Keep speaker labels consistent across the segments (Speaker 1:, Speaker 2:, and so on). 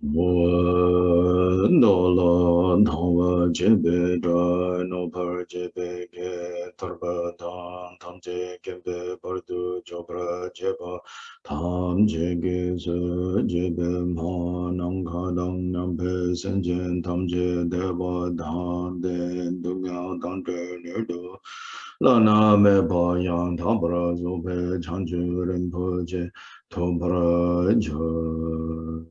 Speaker 1: No lo no jebe dra no par jebe ge tarba tam je kembe bardu jobra jeba tam je ge se jebe ma nang kha dang nam pe sen jen tam je deva dam de du nga dang de ne do la na me pa yang tham pra zo pe chang ju ren po je thom pra jo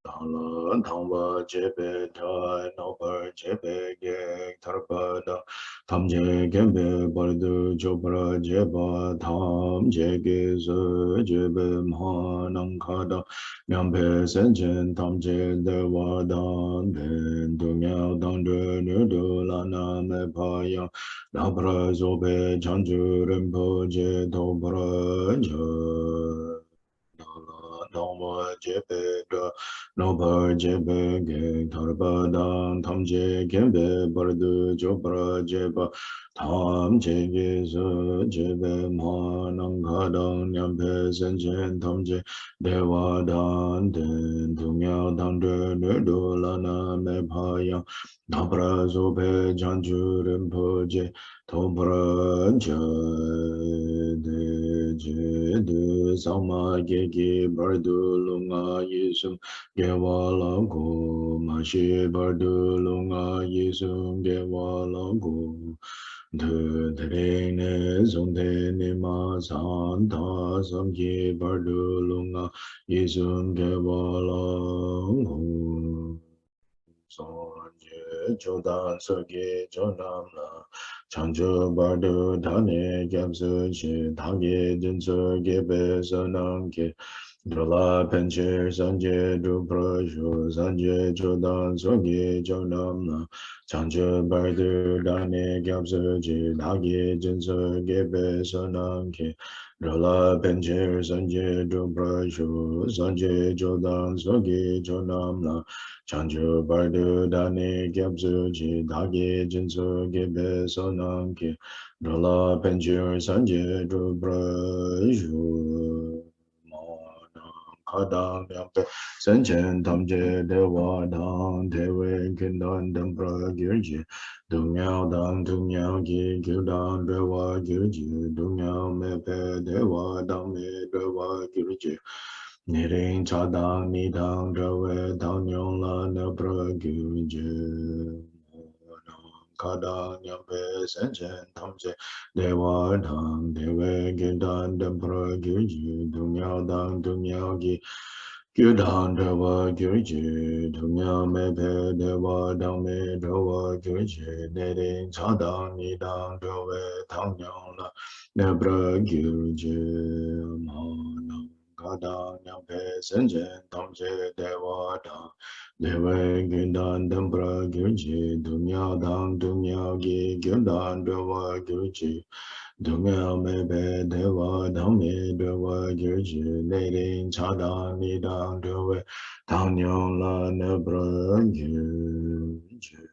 Speaker 1: Dāla dhāngvā jebē dhāi nōpar jebē gēk tharbādā tham jē kēmbē bārdū chōparā jebā tham jē gēsā jebē mhā nāṅ khādā nyāmbē sēnchēn tham jē dēvā dāng dēn du nyāo dāng dē nē dō lā nā mē pāyā nāparā sōpē chāngchū rīmpō jē tōparā jā Dhamma jebe dra nopa jebe ge tarpa dam tam je kembe bardu chopra jeba tam je ge su jebe ma nang ka dang nyampe sen chen tam je dewa dan den tung ya dang de ne do la na me pa yang Nabra zobe janju rinpo je topra je de sama gege bardu lunga yisum gewa lagu mashi bardu lunga yisum gewa lagu de tere ne zonde ne ma san ta samye bardu lunga yisum gewa lagu Sonje Jodan Soge Jonam La Chanjo Bardo Dane Gyamso Che Tange Jinso Gebe Sonam Ke Drola Penche Sanje Dupra Sho Sanje Jodan Soge Jonam La Chanjo Bardo Dane Gyamso Che Tange Jinso Gebe Sonam Ke Drola Penche Sanje Dupra Sho Sanje Jodan Soge Jonam La Chanjo bardo dane gyabzu ji dage jinsu gebe sonam ki rola penjir sanje drubra ju monam kadam yampe sanchen tamje dewa dang tewe kindan dambra girji dungyao dang dungyao ki gyudang dewa girji dungyao mepe dewa dang me dewa girji Nirin chadang nidang drawe dang nyong la ne pra gyu je. Kadang nyampe senchen tamche dewa dang dewe gindan dem pra gyu je. Dungyao dang dungyao gi gyu dang drawa gyu je. Dungyao me pe dewa dang me drawa gyu je. Nirin chadang nidang drawe dang nyong la ne pra gyu je. Kadang nyampe senjen tamche dewa dang dewe gindan dambra gyurji dunya dang dunya gi gyundan dewa gyurji dunya mebe dewa dang me dewa gyurji nedin chadang nidang dewe dang nyong la nebra gyurji.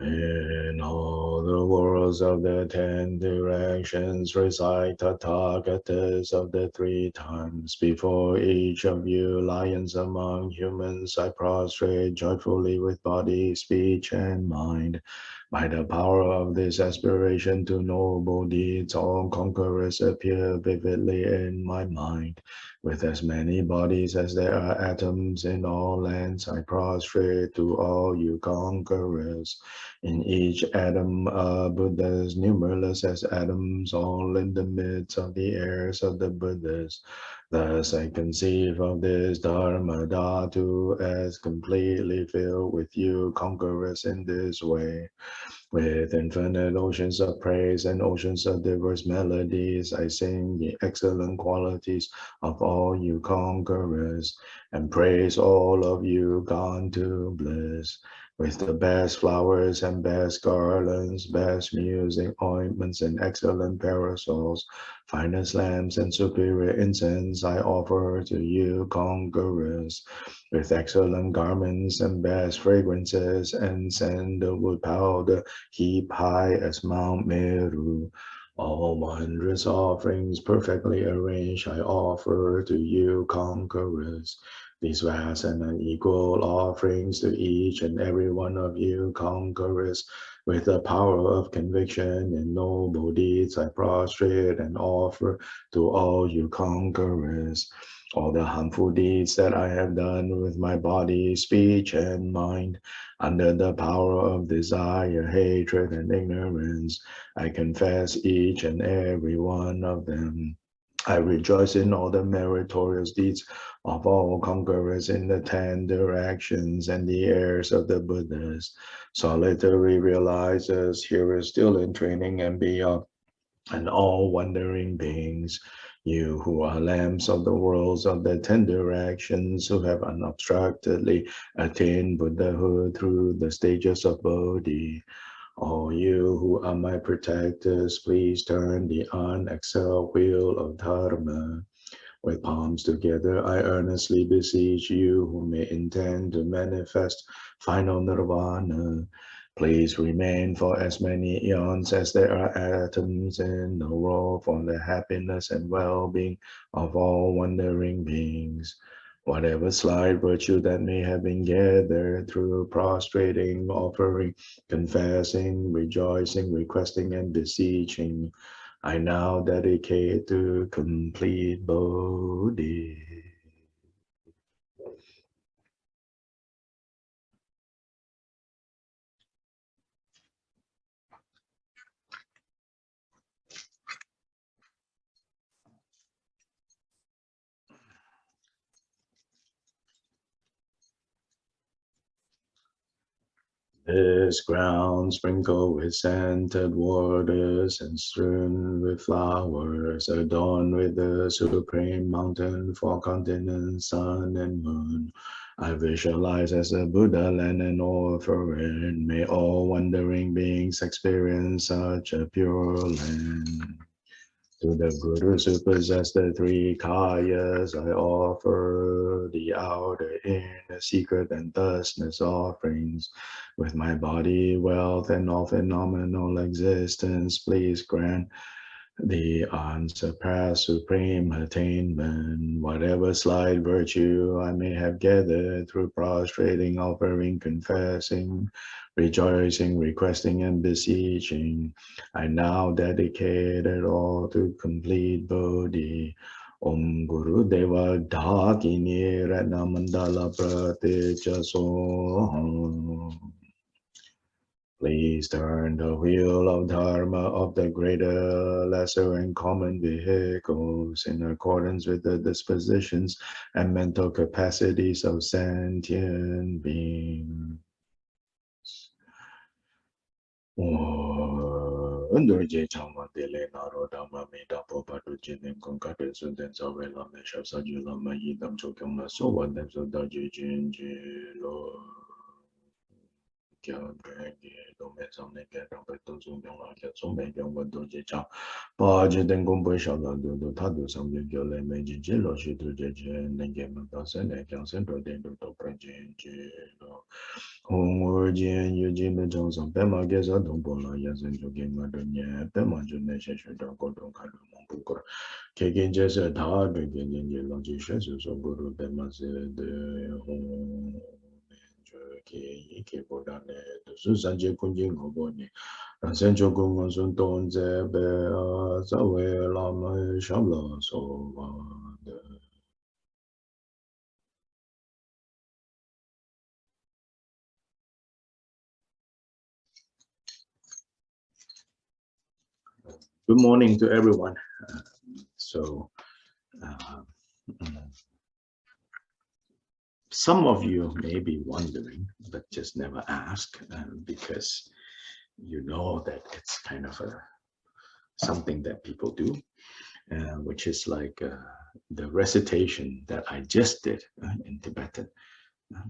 Speaker 1: In all the worlds of the 10 directions, recite Tathagatas of the 3 times. Before each of you, lions among humans, I prostrate joyfully with body, speech, and mind. By the power of this aspiration to noble deeds, all conquerors appear vividly in my mind. With as many bodies as there are atoms in all lands, I prostrate to all you conquerors. In each atom are Buddhas, numberless as atoms, all in the midst of the heirs of the Buddhas. Thus I conceive of this Dharma Dhatu as completely filled with you conquerors in this way. With infinite oceans of praise and oceans of diverse melodies, I sing the excellent qualities of all you conquerors, and praise all of you gone to bliss. with the best flowers and best garlands, best music, ointments, and excellent parasols, finest lamps and superior incense I offer to you, conquerors, with excellent garments and best fragrances and sandalwood powder, heap high as Mount Meru. All wondrous offerings perfectly arranged I offer to you, conquerors. These vast and unequal offerings to each and every one of you, conquerors, with the power of conviction and noble deeds, I prostrate and offer to all you conquerors. All the harmful deeds that I have done with my body, speech, and mind, under the power of desire, hatred, and ignorance, I confess each and every one of them. I rejoice in all the meritorious deeds of all conquerors in the 10 directions and the heirs of the Buddhas, solitary realizers, hearers still in training and beyond, and all wandering beings, you who are lamps of the worlds of the 10 directions, who have unobstructedly attained Buddhahood through the stages of Bodhi. All you who are my protectors, please turn the unexcelled wheel of Dharma. With palms together, I earnestly beseech you who may intend to manifest final nirvana. Please remain for as many eons as there are atoms in the world for the happiness and well-being of all wandering beings. Whatever slight virtue that may have been gathered through prostrating, offering, confessing, rejoicing, requesting, and beseeching, I now dedicate to complete Bodhi. This ground sprinkled with scented waters and strewn with flowers, adorned with the supreme mountain, four continents, sun and moon, I visualize as a Buddha land and offering. May all wandering beings experience such a pure land. To the Gurus who possess the three kayas, I offer the outer, inner, secret, and thusness offerings. With my body, wealth, and all phenomenal existence, please grant the unsurpassed supreme attainment. Whatever slight virtue I may have gathered through prostrating, offering, confessing, rejoicing, requesting, and beseeching, I now dedicate it all to complete Bodhi. Om Guru Deva Dhakini Ratna Mandala Pratecha Soham. Please turn the wheel of Dharma of the greater, lesser, and common vehicles in accordance with the dispositions and mental capacities of sentient beings. Under Chama Dele Naro Dama Meda Popa to Jin Kong Kate Sunden Zawela Mesha Sajula Mayidam Chokama So one them so Daji Jinjilo. Kya Dragi, Dome Samne Ketam Petum Sumyong Akia Sume Kyong Wado Jechang, Paji Dengum Beshala Dudu Tadu Samye Gyole Meji Jilo Shitu Jeje, Nenge Mata Sene Kyang Sento Dendu To Prajin Jilo. Hong Ur Jien Yu Jin De Chong Sam Pema Gesa Dong Pola Yasen Jokin Madonye, Pema June Sheshu Dong Kodong Kadu Mongpukura. Kekin Jese Ta Dugin Jilo Jishesu So Guru Pema Se De Hong. Ke bodane su sanje kunjing hoboni sen chogung sun ton ze be za we la ma shamla so wa de. Good morning to everyone. So some of you may be wondering, but just never ask because you know that it's kind of something that people do, which is like the recitation that I just did in Tibetan.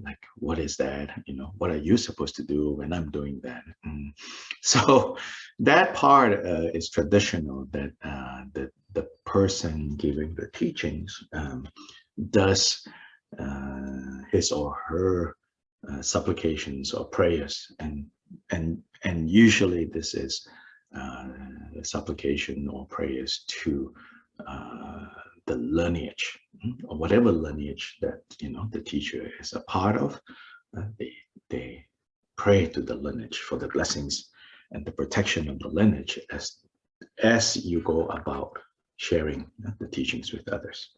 Speaker 1: Like, what is that? What are you supposed to do when I'm doing that? So that part is traditional, that the person giving the teachings does his or her supplications or prayers, and usually this is supplication or prayers to the lineage, or whatever lineage that the teacher is a part of. They pray to the lineage for the blessings and the protection of the lineage as you go about sharing the teachings with others.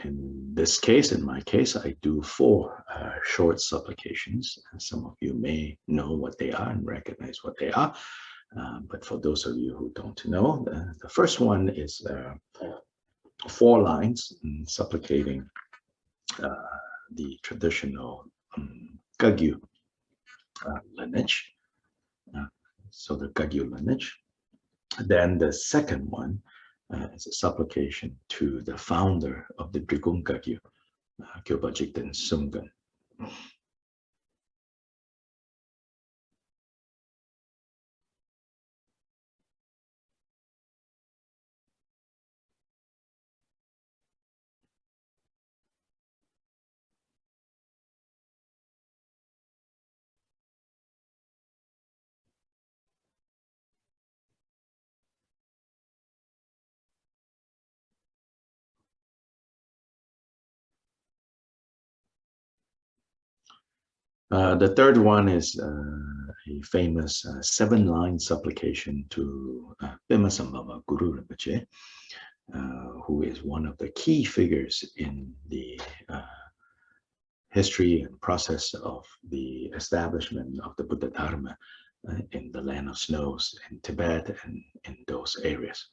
Speaker 1: In this case, in my case, I do 4 short supplications. Some of you may know what they are and recognize what they are. But for those of you who don't know, the first one is 4 lines supplicating the traditional Kagyu lineage. So the Kagyu lineage. Then the second one is a supplication to the founder of the Drikung Kagyu, Kyopa Jigten Sumgun. The third one is a famous 7-line supplication to Bimasambhava Guru Rinpoche, who is one of the key figures in the history and process of the establishment of the Buddha Dharma in the land of snows in Tibet and in those areas.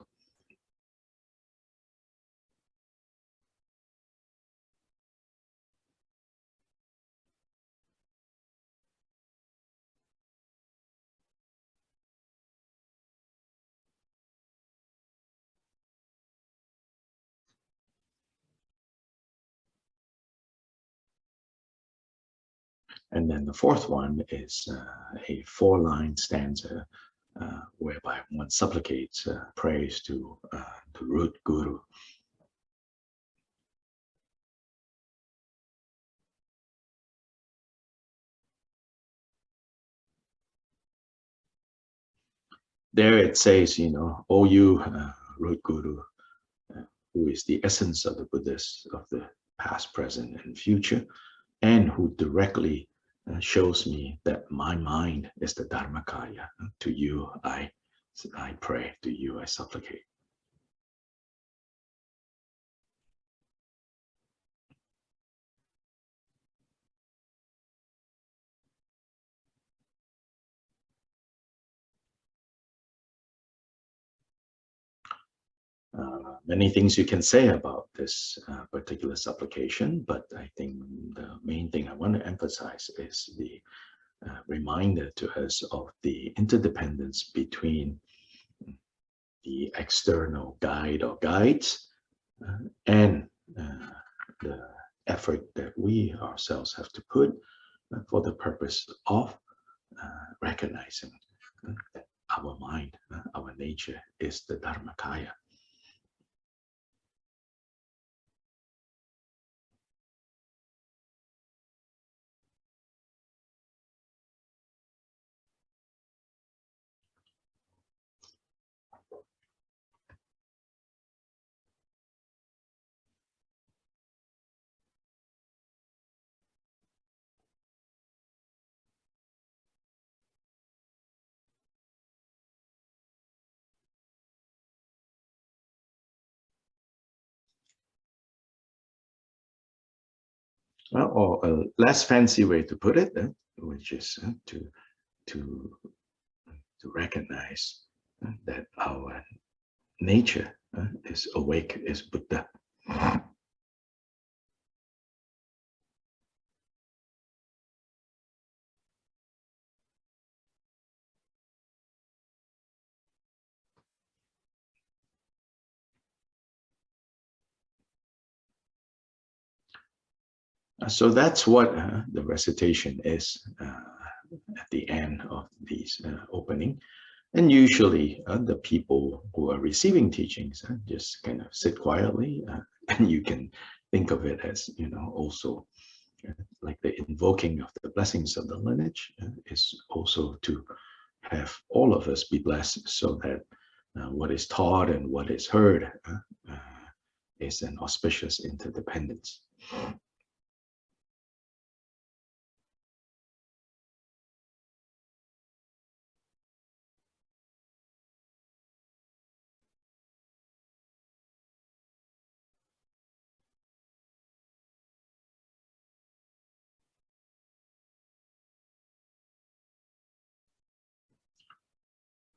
Speaker 1: And then the fourth one is a 4-line stanza whereby one supplicates praise to the root guru. There it says, "O you root guru, who is the essence of the Buddhists of the past, present, and future, and who directly shows me that my mind is the Dharmakaya. To you I pray, to you I supplicate." Many things you can say about this particular supplication, but I think the main thing I want to emphasize is the reminder to us of the interdependence between the external guide or guides and the effort that we ourselves have to put for the purpose of recognizing that our mind, our nature is the Dharmakaya. or a less fancy way to put it, which is to to recognize that our nature is awake, is Buddha. So that's what the recitation is at the end of these opening. And usually the people who are receiving teachings just kind of sit quietly, and you can think of it as, also like the invoking of the blessings of the lineage is also to have all of us be blessed, so that what is taught and what is heard is an auspicious interdependence.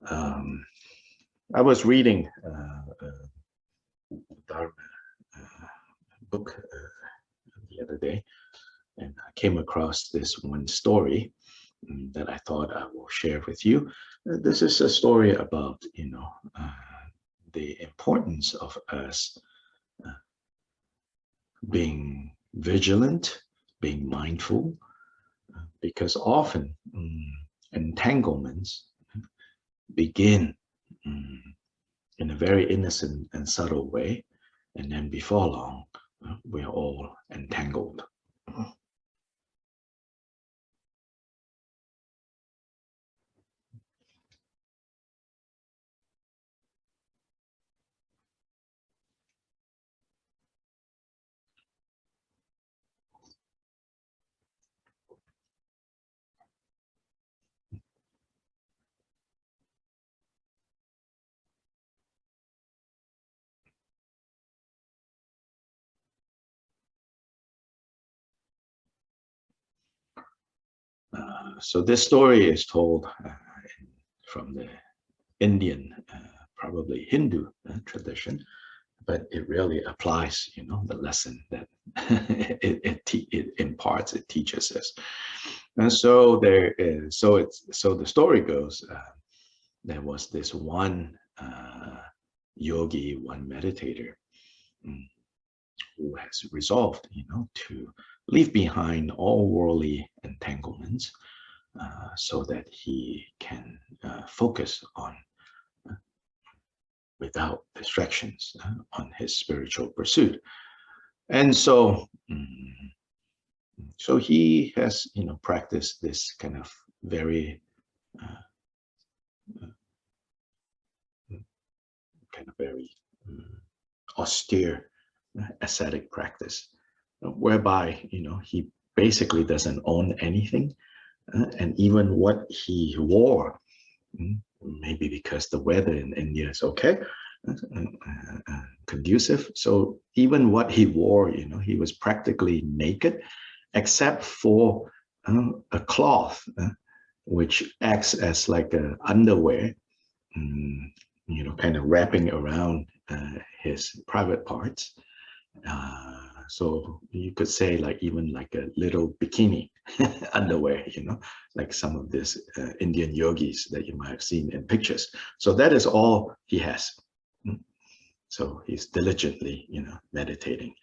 Speaker 1: Um, I was reading a Dharma book the other day, and I came across this one story that I thought I will share with you. This is a story about, the importance of us being vigilant, being mindful, because often entanglements begin in a very innocent and subtle way, and then before long, we're all entangled. So this story is told from the Indian, probably Hindu tradition, but it really applies, the lesson that it imparts, it teaches us. And so there is, so the story goes, there was this one yogi, one meditator, who has resolved, to leave behind all worldly entanglements, so that he can focus on, without distractions, on his spiritual pursuit. And so, so he has, practiced this kind of very kind of very austere ascetic practice, whereby, he basically doesn't own anything, and even what he wore, maybe because the weather in India is okay, conducive. So even what he wore, he was practically naked, except for a cloth, which acts as like an underwear, kind of wrapping around his private parts. So you could say like even like a little bikini underwear, like some of these Indian yogis that you might have seen in pictures. So that is all he has. So he's diligently, meditating.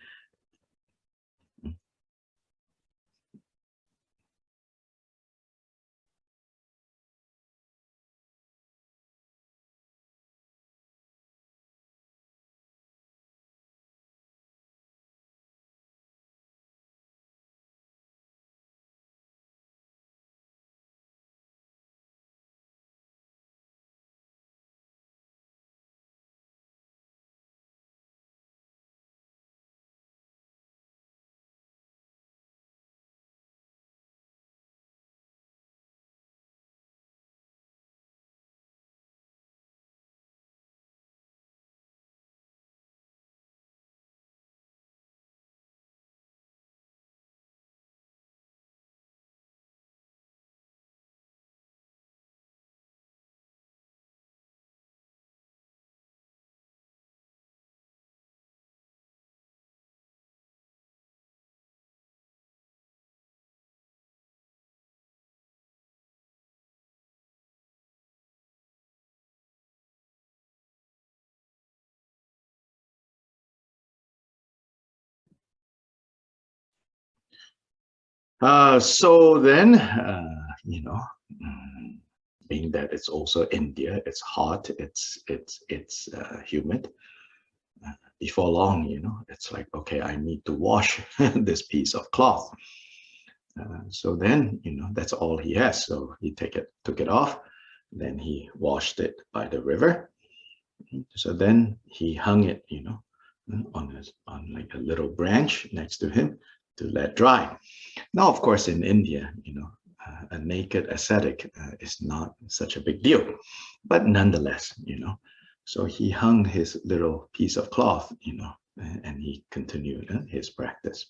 Speaker 1: So then, being that it's also India, it's hot, it's humid. Before long, it's like, okay, I need to wash this piece of cloth. So then, that's all he has. So he took it off. Then he washed it by the river. So then he hung it, on like a little branch next to him to let dry. Now, of course, in India, a naked ascetic is not such a big deal, but nonetheless, so he hung his little piece of cloth, and he continued his practice.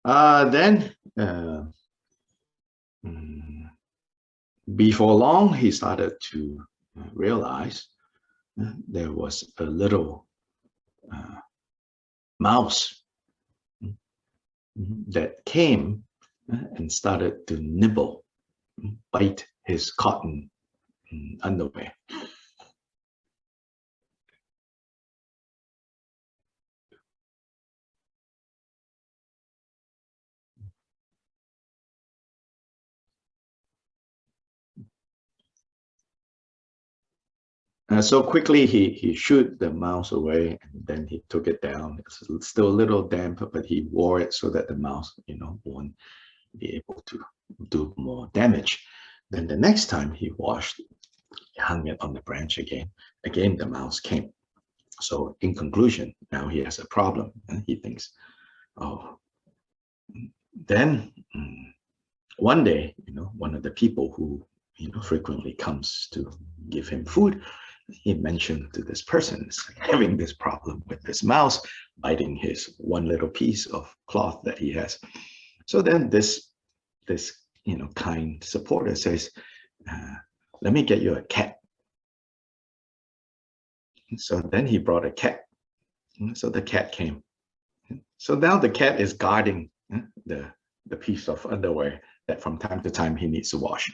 Speaker 1: Then, mm, before long, he started to realize there was a little mouse that came and started to nibble, bite his cotton underwear. So quickly he shooed the mouse away, and then he took it down. It's still a little damp, but he wore it so that the mouse, won't be able to do more damage. Then the next time he washed, he hung it on the branch again. Again, the mouse came. So in conclusion, now he has a problem, and he thinks, oh, then one day, one of the people who frequently comes to give him food, he mentioned to this person having this problem with this mouse biting his one little piece of cloth that he has. So then this kind supporter says, let me get you a cat. So then he brought a cat. So the cat came. So now the cat is guarding the piece of underwear that from time to time he needs to wash.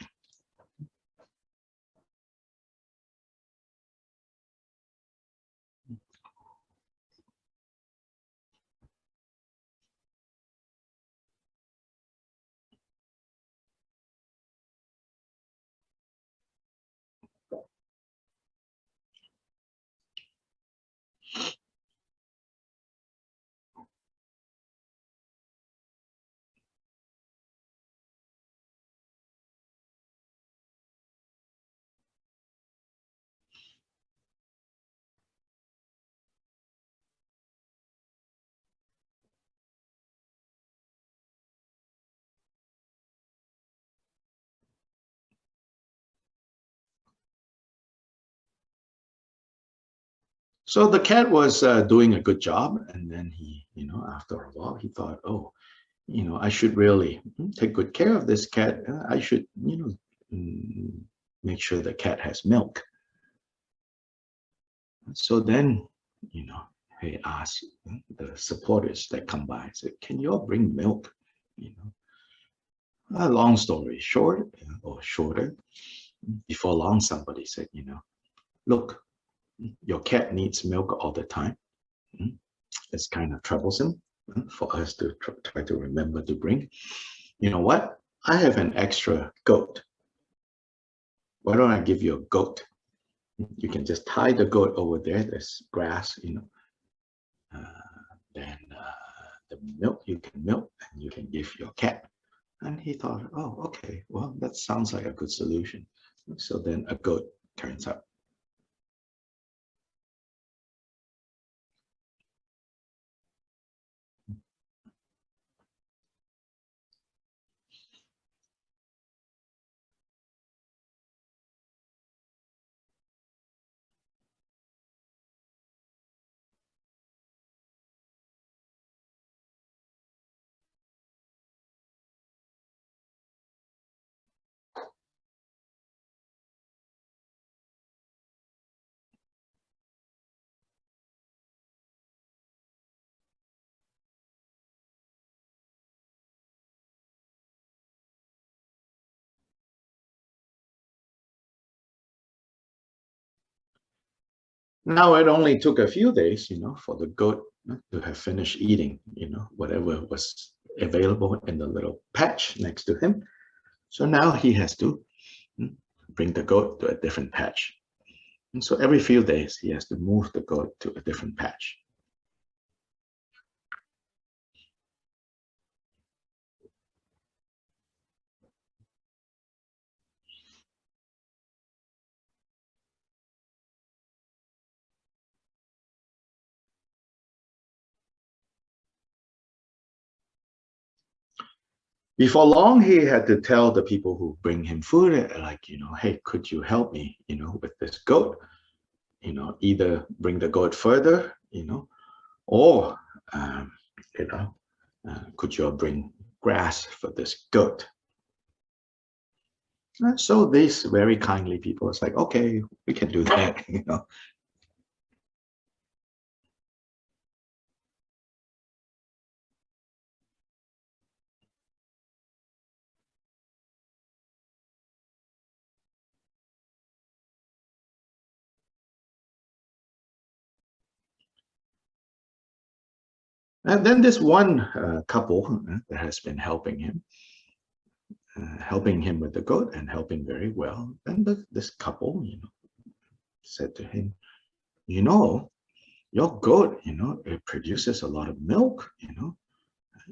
Speaker 1: So the cat was doing a good job, and then he, after a while, he thought, oh, I should really take good care of this cat. I should, make sure the cat has milk. So then, he asked the supporters that come by, said, can you all bring milk? A long story short, or shorter, before long, somebody said, look, your cat needs milk all the time. It's kind of troublesome for us to try to remember to bring. You know what? I have an extra goat. Why don't I give you a goat? You can just tie the goat over there. There's grass, then the milk you can milk and you can give your cat. And he thought, oh, okay, well, that sounds like a good solution. So then a goat turns up. Now it only took a few days, for the goat to have finished eating, whatever was available in the little patch next to him. So now he has to bring the goat to a different patch. And so every few days, he has to move the goat to a different patch. Before long, he had to tell the people who bring him food, like, hey, could you help me, with this goat? Either bring the goat further, or, you know, could you bring grass for this goat? So these very kindly people, it's like, okay, we can do that. And then this one couple that has been helping him with the goat and helping very well. And this couple, said to him, you know, your goat, it produces a lot of milk,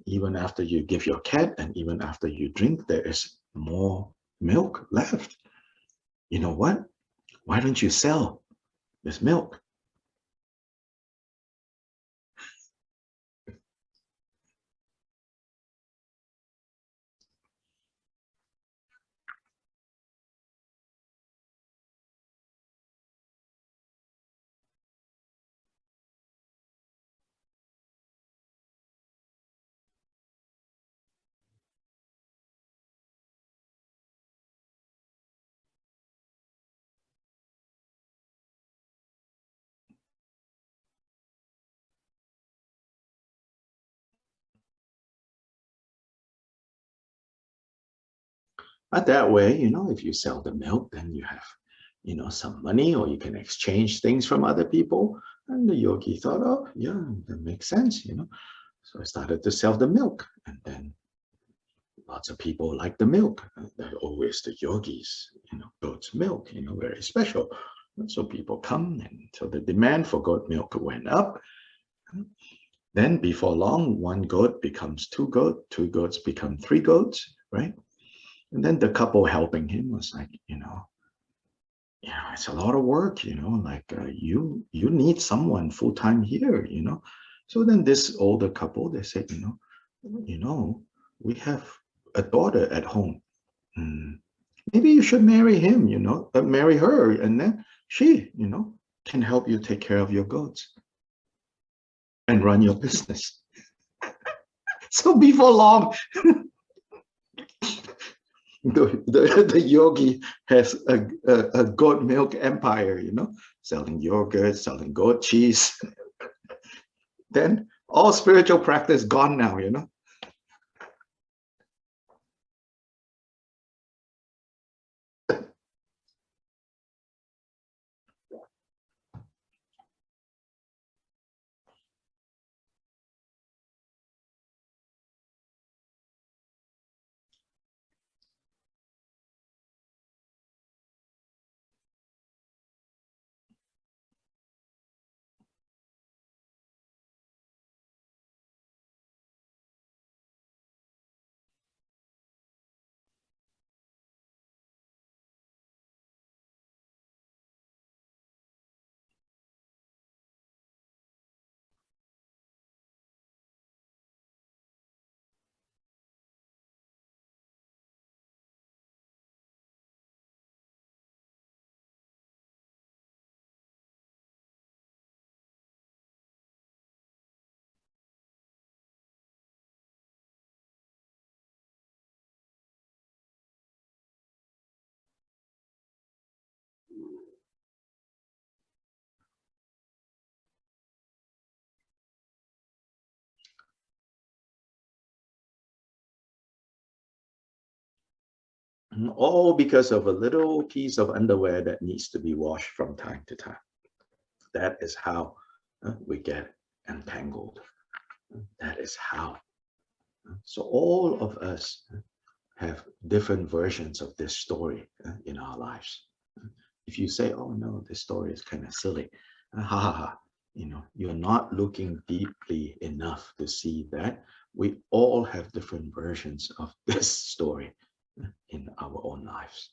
Speaker 1: even after you give your cat and even after you drink, there is more milk left. You know what? Why don't you sell this milk? But that way, if you sell the milk, then you have, some money, or you can exchange things from other people. And the yogi thought, oh, yeah, that makes sense. So I started to sell the milk, and then lots of people like the milk. They're always the yogis, goat's milk, very special. And so people come, and so the demand for goat milk went up. Then before long, one goat becomes two goats become three goats, right? And then the couple helping him was like, it's a lot of work, like you need someone full time here. So then this older couple, they said, we have a daughter at home. Maybe you should marry him, marry her, and then she, can help you take care of your goats and run your business. So before long, the yogi has a goat milk empire, selling yogurt, selling goat cheese. Then all spiritual practice gone now. All because of a little piece of underwear that needs to be washed from time to time. That is how we get entangled. That is how. So all of us have different versions of this story in our lives. If you say, oh no, this story is kind of silly, ha ha ha, you're not looking deeply enough to see that we all have different versions of this story in our own lives.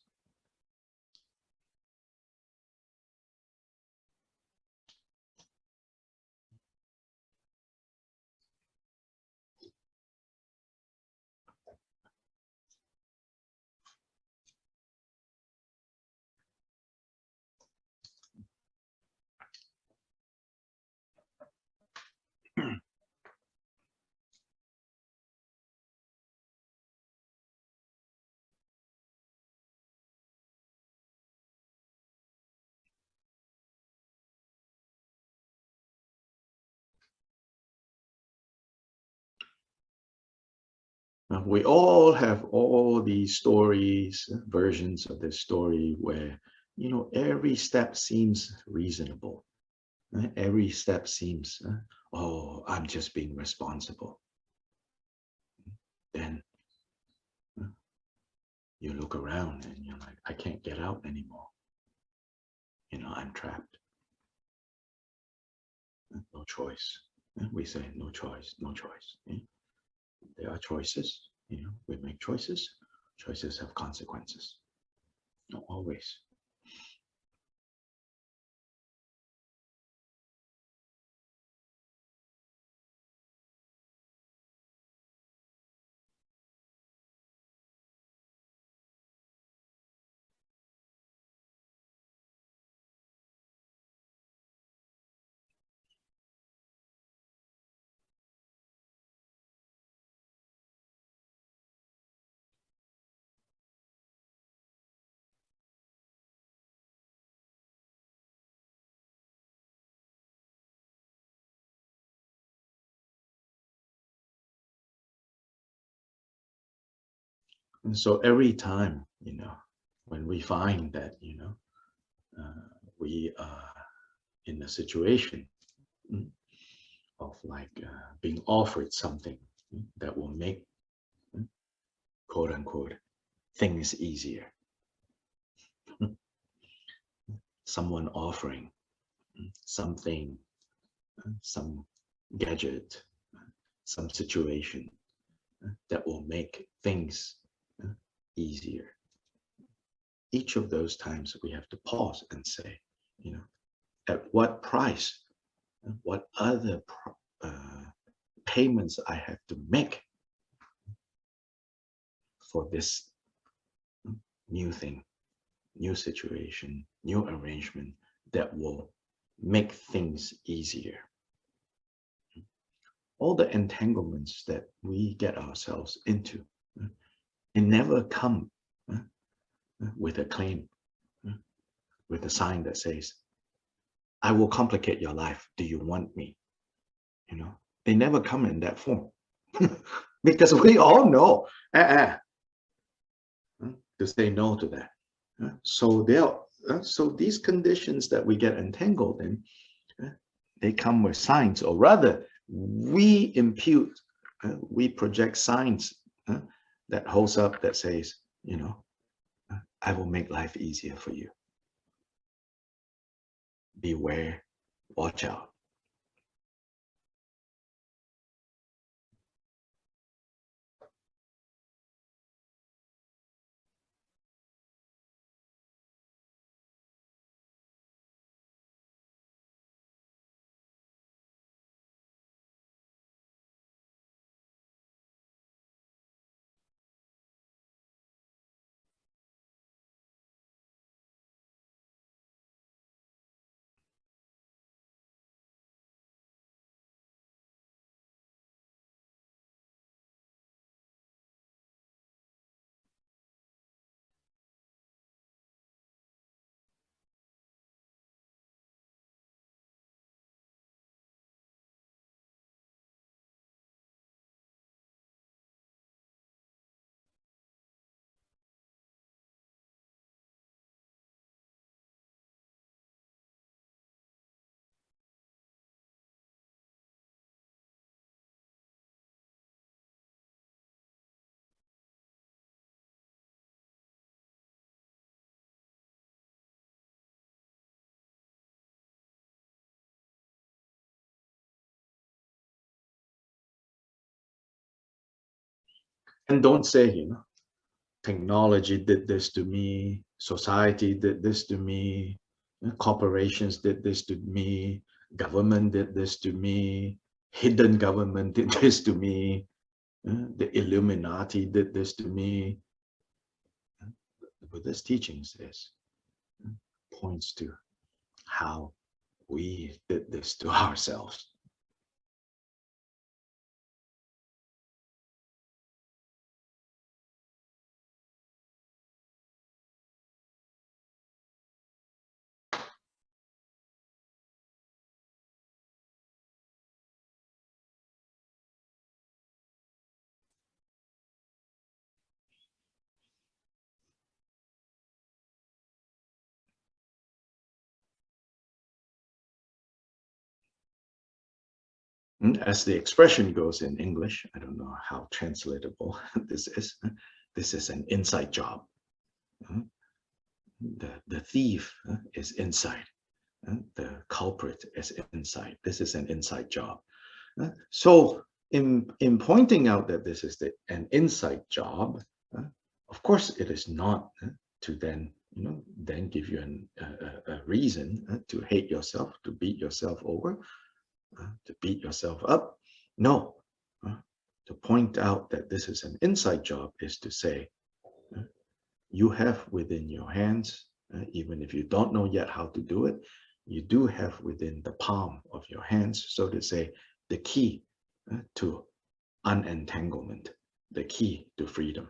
Speaker 1: We all have all these stories, versions of this story where, every step seems reasonable. Every step seems, oh, I'm just being responsible. Then you look around and you're like, I can't get out anymore. I'm trapped. No choice. We say no choice, no choice. There are choices. We make choices. Choices have consequences. Not always. And so every time, when we find that, we are in a situation of like being offered something that will make, quote unquote, things easier. Someone offering something, some gadget, some situation that will make things easier. Each of those times we have to pause and say, at what price, what other payments I have to make for this new thing, new situation, new arrangement that will make things easier. All the entanglements that we get ourselves into, it never come with a claim, with a sign that says, I will complicate your life. Do you want me? They never come in that form. Because we all know to say no to that. So these conditions that we get entangled in, they come with signs, or rather, we impute, we project signs that holds up that says, I will make life easier for you. Beware, watch out. And don't say, technology did this to me, society did this to me, corporations did this to me, government did this to me, hidden government did this to me, the Illuminati did this to me. The Buddha's teaching says, points to how we did this to ourselves. As the expression goes in English, I don't know how translatable this is. This is an inside job. The thief is inside. The culprit is inside. This is an inside job. So in pointing out that this is an inside job, of course it is not to then then give you a reason to hate yourself, to beat yourself over, to beat yourself up. No, to point out that this is an inside job is to say, you have within your hands, even if you don't know yet how to do it, you do have within the palm of your hands, so to say, the key to unentanglement, the key to freedom.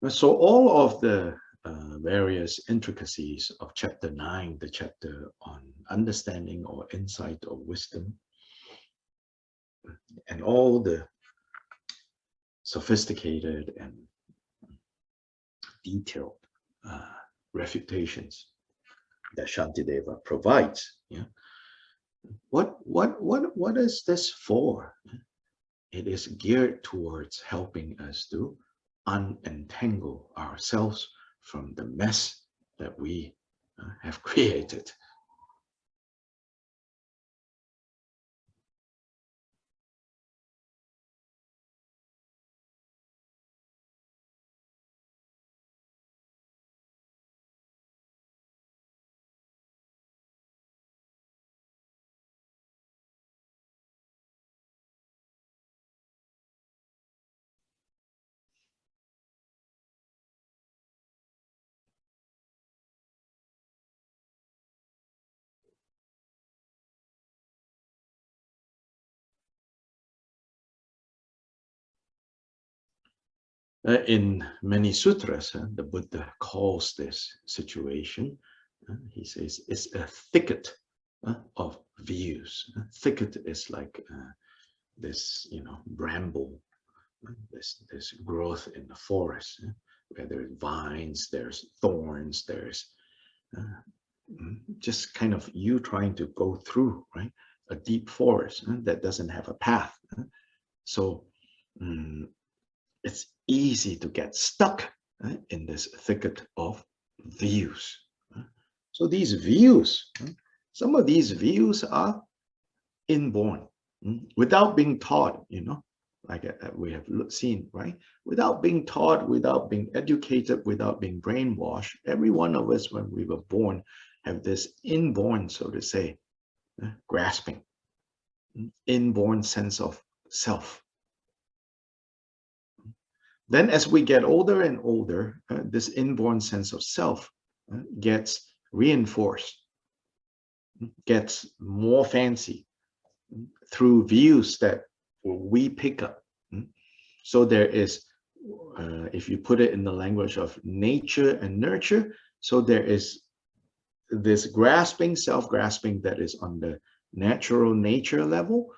Speaker 1: So all of the various intricacies of chapter 9, the chapter on understanding or insight or wisdom, and all the sophisticated and detailed refutations that Shantideva provides. What is this for? It is geared towards helping us to unentangle ourselves from the mess that we have created. In many sutras, the Buddha calls this situation, he says, it's a thicket of views. Thicket is like this, bramble, this growth in the forest, where there's vines, there's thorns, there's just kind of you trying to go through, right? A deep forest that doesn't have a path. So it's easy to get stuck in this thicket of views. So these views, some of these views are inborn, without being taught, like we have seen, right? Without being taught, without being educated, without being brainwashed, every one of us, when we were born, have this inborn, so to say, grasping, inborn sense of self. Then as we get older and older, this inborn sense of self gets reinforced, gets more fancy through views that we pick up. So there is, if you put it in the language of nature and nurture, so there is this grasping, self-grasping that is on the natural nature level.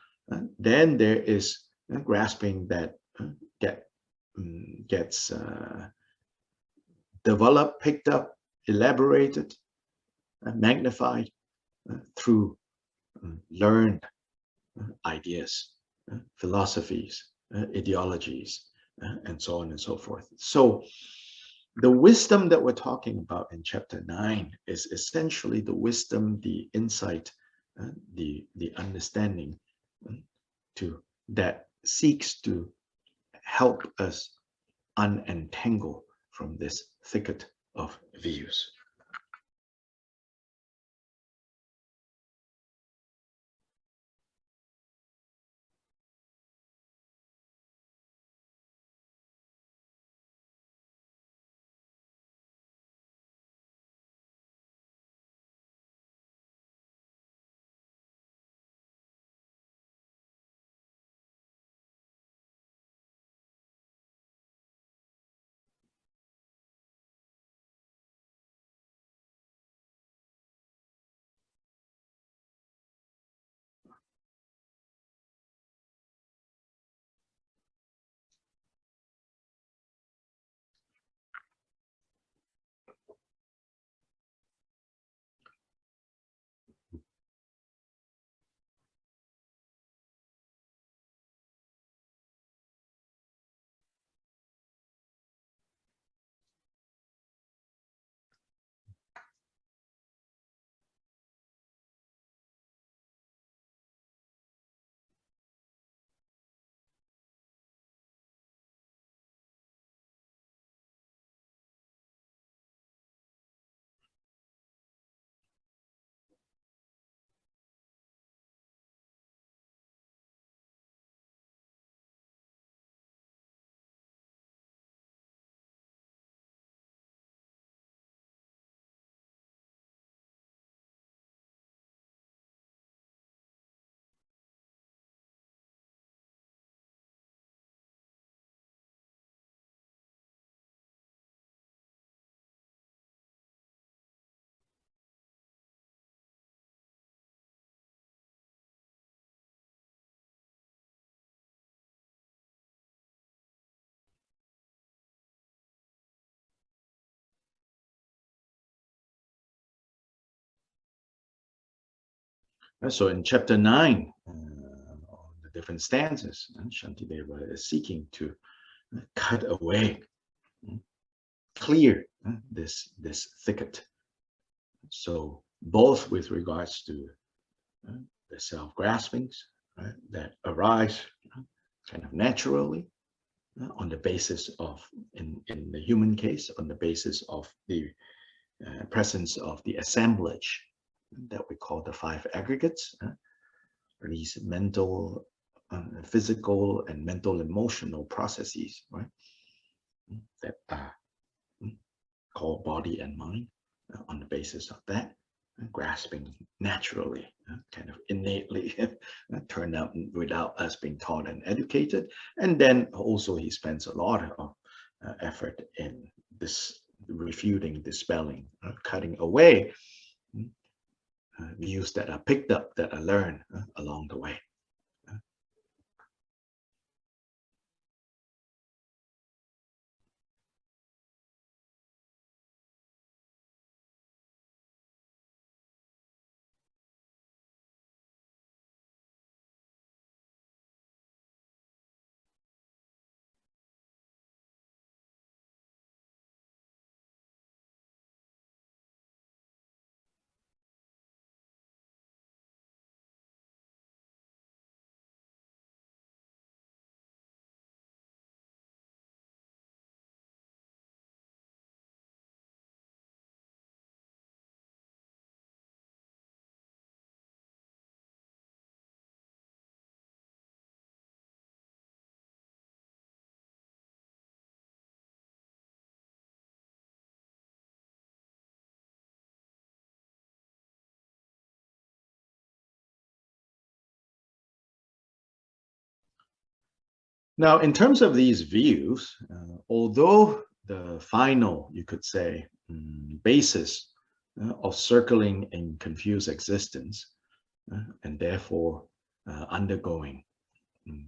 Speaker 1: Then there is grasping that gets developed, picked up, elaborated, magnified through learned ideas, philosophies, ideologies, and so on and so forth. So the wisdom that we're talking about in chapter 9 is essentially the wisdom, the insight, the understanding that seeks to help us unentangle from this thicket of views. So in chapter 9, the different stanzas, Shantideva is seeking to cut away, clear this thicket. So both with regards to the self-graspings that arise kind of naturally on the basis of, in the human case, on the basis of the presence of the assemblage that we call the five aggregates, these mental, physical, and mental emotional processes, right? That are called body and mind. On the basis of that, grasping naturally, kind of innately turned out without us being taught and educated. And then also he spends a lot of effort in this refuting, dispelling, cutting away views that are picked up, that are learned along the way. Now, in terms of these views, although the final, you could say, basis of circling in confused existence, and therefore undergoing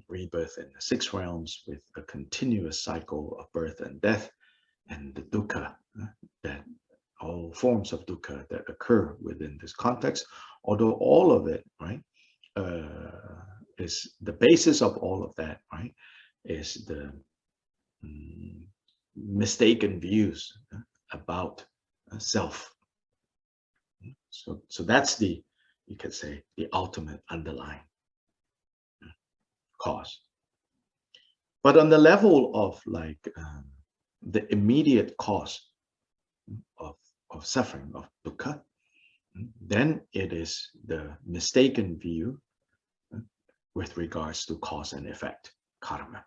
Speaker 1: rebirth in the six realms with a continuous cycle of birth and death, and the dukkha, that all forms of dukkha that occur within this context, although all of it, right, is the basis of all of that, right, is the mistaken views about self. So that's the, you could say, the ultimate underlying cause. But on the level of like the immediate cause of suffering, of dukkha, then it is the mistaken view with regards to cause and effect, karma.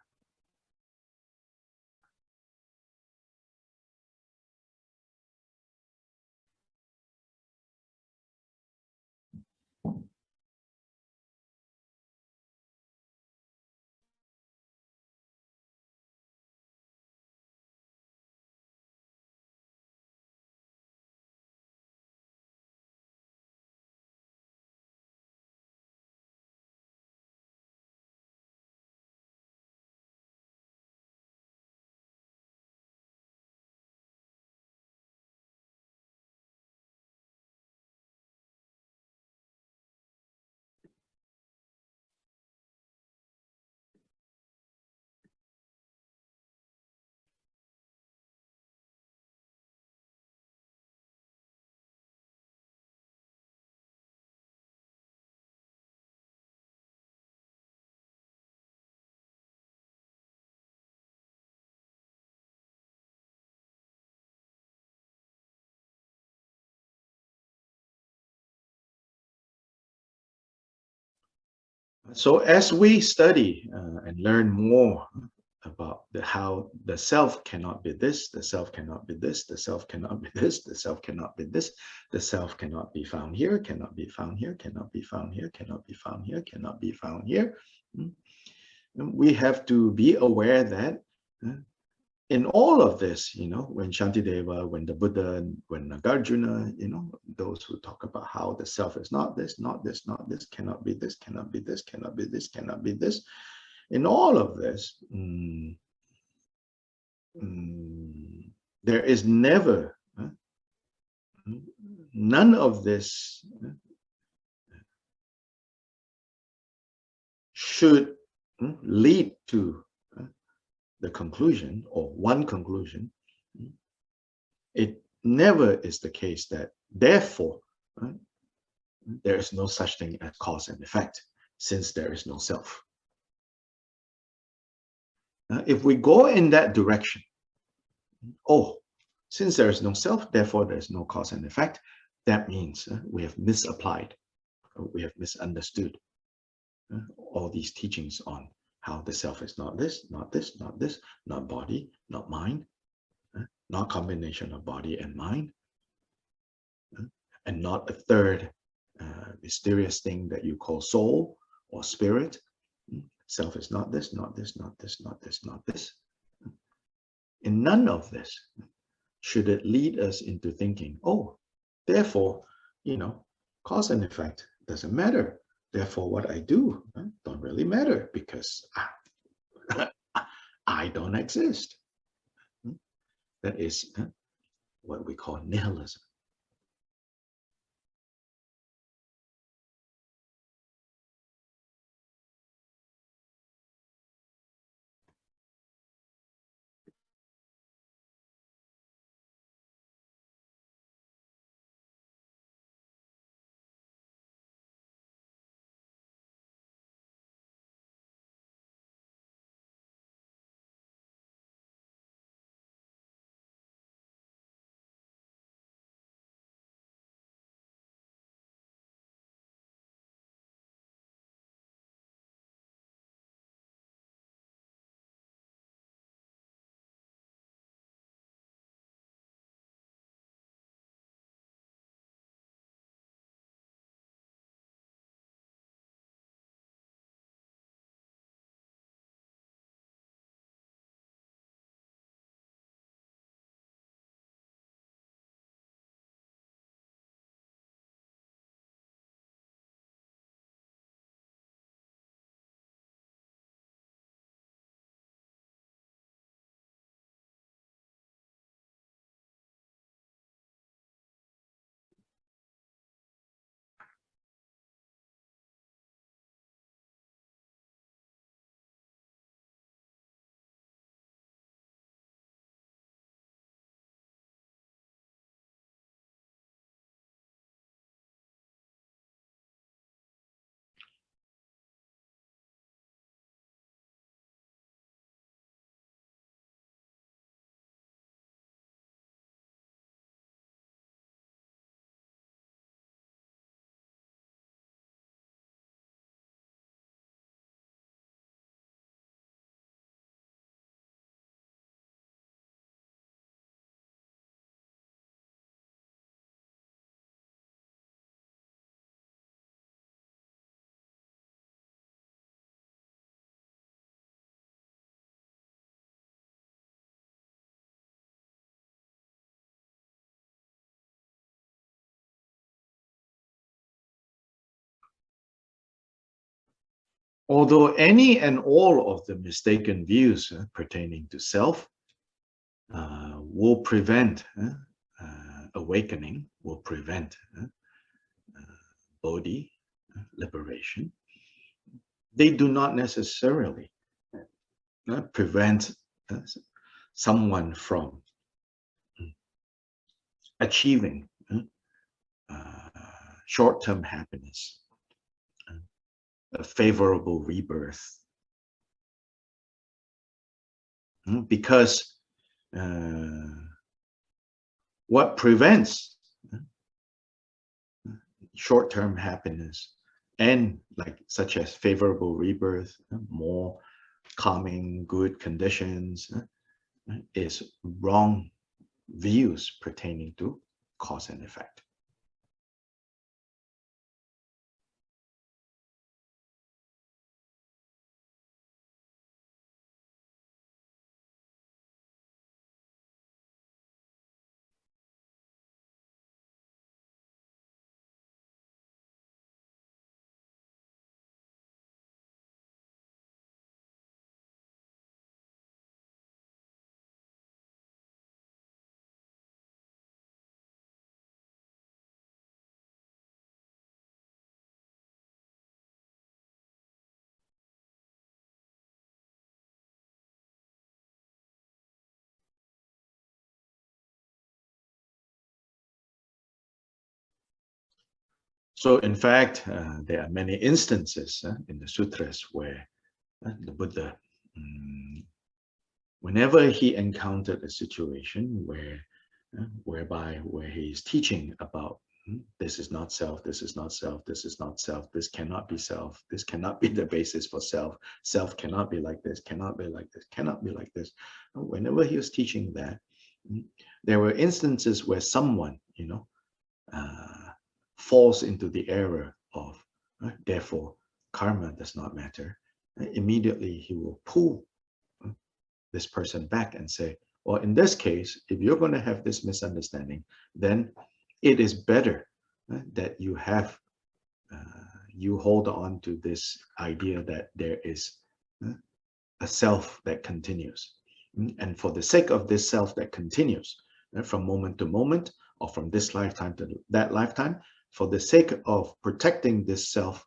Speaker 1: So as we study and learn more about how the self cannot be this, the self cannot be this, the self cannot be this, the self cannot be this, the self cannot be found here, cannot be found here, cannot be found here, cannot be found here, cannot be found here. We have to be aware that in all of this, when Shantideva, when the Buddha, when Nagarjuna, those who talk about how the self is not this, not this, not this, cannot be this, cannot be this, cannot be this, cannot be this. In all of this, there is never, none of this should lead to the conclusion, or one conclusion. It never is the case that therefore there is no such thing as cause and effect, since there is no self. If we go in that direction, since there is no self, therefore there is no cause and effect, that means we have misapplied, we have misunderstood all these teachings on how the self is not this, not this, not this, not body, not mind, not combination of body and mind, and not a third mysterious thing that you call soul or spirit. Self is not this, not this, not this, not this, not this. In none of this should it lead us into thinking, therefore, cause and effect doesn't matter. Therefore, what I do don't really matter because I don't exist. That is what we call nihilism. although any and all of the mistaken views pertaining to self will prevent awakening, will prevent bodhi, liberation, they do not necessarily prevent someone from achieving short-term happiness, a favorable rebirth, because what prevents short-term happiness and such as favorable rebirth, more calming, good conditions, is wrong views pertaining to cause and effect. So in fact, there are many instances in the sutras where the Buddha, whenever he encountered a situation where he is teaching about this is not self, this is not self, this is not self, this cannot be self, this cannot be the basis for self, self cannot be like this, cannot be like this, cannot be like this. Whenever he was teaching that, there were instances where someone, falls into the error of, therefore, karma does not matter. Immediately he will pull this person back and say, well, in this case, if you're going to have this misunderstanding, then it is better that you have, you hold on to this idea that there is a self that continues. And for the sake of this self that continues from moment to moment, or from this lifetime to that lifetime, for the sake of protecting this self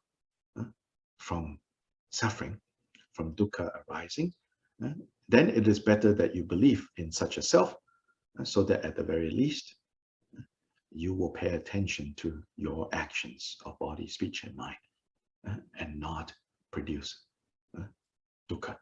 Speaker 1: from suffering, from dukkha arising, then it is better that you believe in such a self, so that at the very least, you will pay attention to your actions of body, speech, and mind, and not produce dukkha.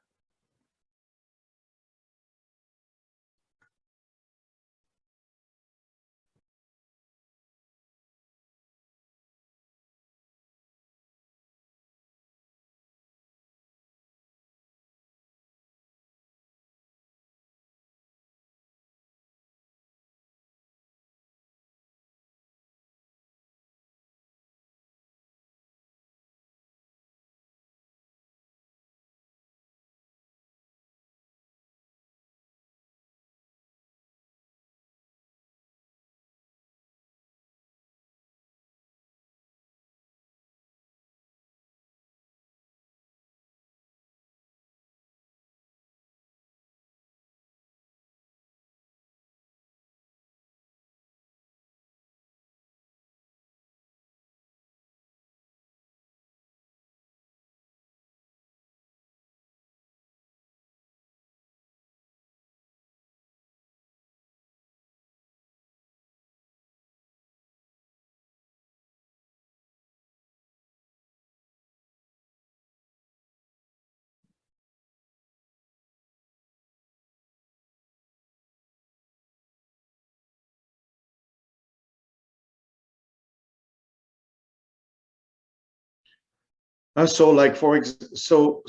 Speaker 1: So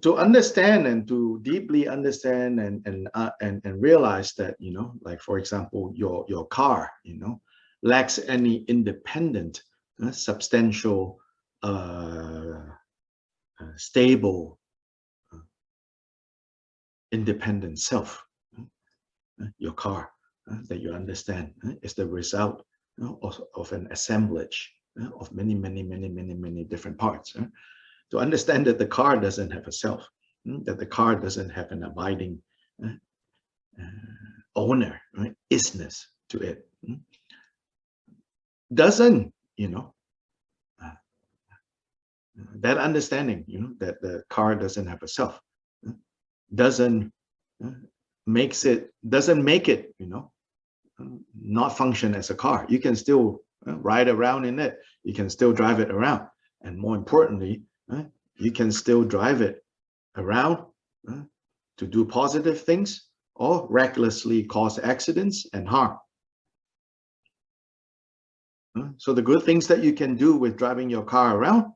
Speaker 1: to understand and to deeply understand and realize that, like for example, your car, lacks any independent, substantial, stable, independent self. Your car that you understand is the result of an assemblage of many different parts.
Speaker 2: to understand that the car doesn't have a self, that the car doesn't have an abiding owner, right? Isness to it. Doesn't, that understanding, that the car doesn't have a self, doesn't make it, not function as a car. You can still ride around in it. You can still drive it around. And more importantly, you can still drive it around to do positive things or recklessly cause accidents and harm. So the good things that you can do with driving your car around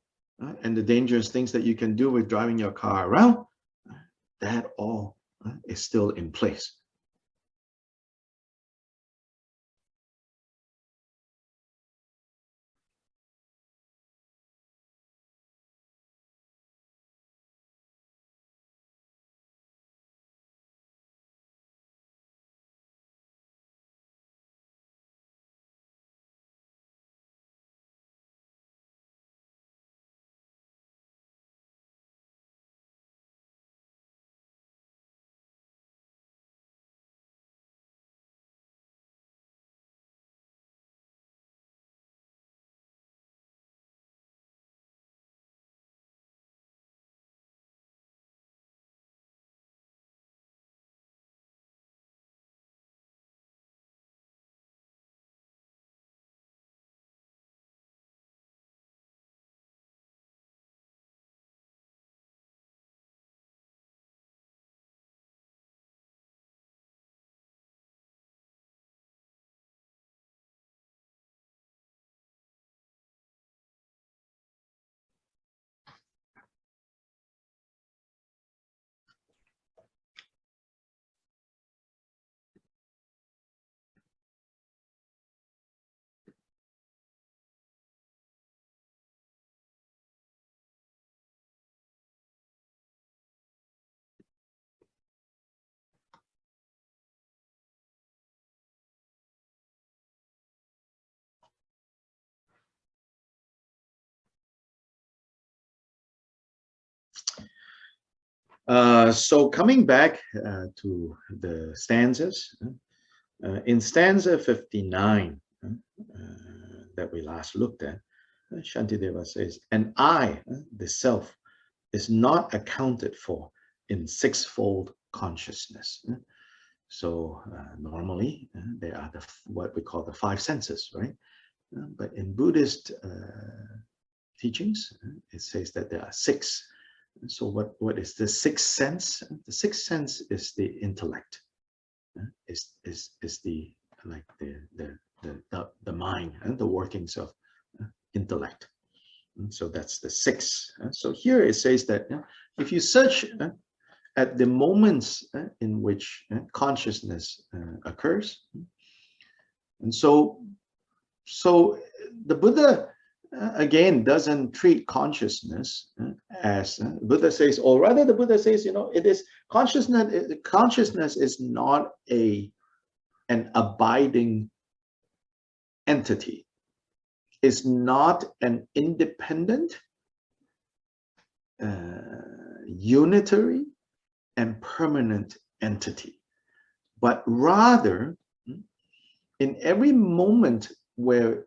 Speaker 2: and the dangerous things that you can do with driving your car around, that all is still in place. So coming back to the stanzas, in stanza 59 that we last looked at, Shantideva says, "And I, the self, is not accounted for in sixfold consciousness." So normally there are what we call the five senses, right? But in Buddhist teachings, it says that there are six. So what is the sixth sense? The sixth sense is the intellect. Is the like the mind and the workings of intellect. And so that's the sixth. So here it says that if you search at the moments in which consciousness occurs, and so the Buddha again doesn't treat consciousness as Buddha says, or rather the Buddha says, it is consciousness. Consciousness is not an abiding entity. It's not an independent, unitary, and permanent entity, but rather in every moment where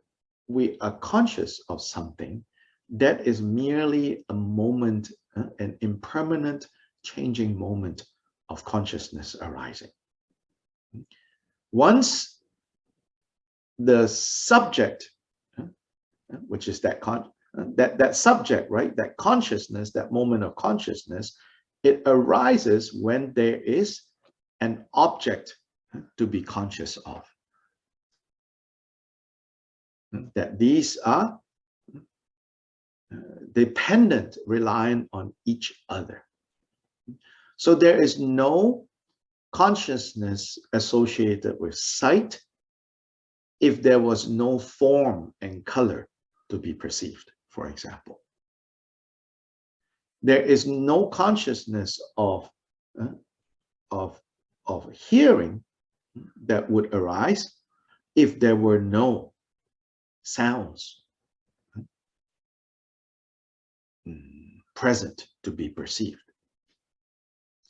Speaker 2: we are conscious of something, that is merely a moment, an impermanent, changing moment of consciousness arising. Once the subject, which is that subject, right, that consciousness, that moment of consciousness, it arises when there is an object to be conscious of. That these are dependent, reliant on each other. So there is no consciousness associated with sight if there was no form and color to be perceived, for example. There is no consciousness of hearing that would arise if there were no sounds present to be perceived.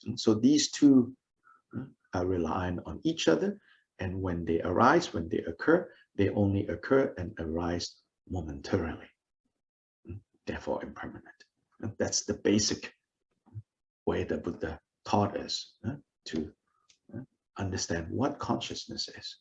Speaker 2: And so these two are reliant on each other, and when they arise, when they occur, they only occur and arise momentarily, therefore impermanent. And that's the basic way the Buddha taught us to understand what consciousness is.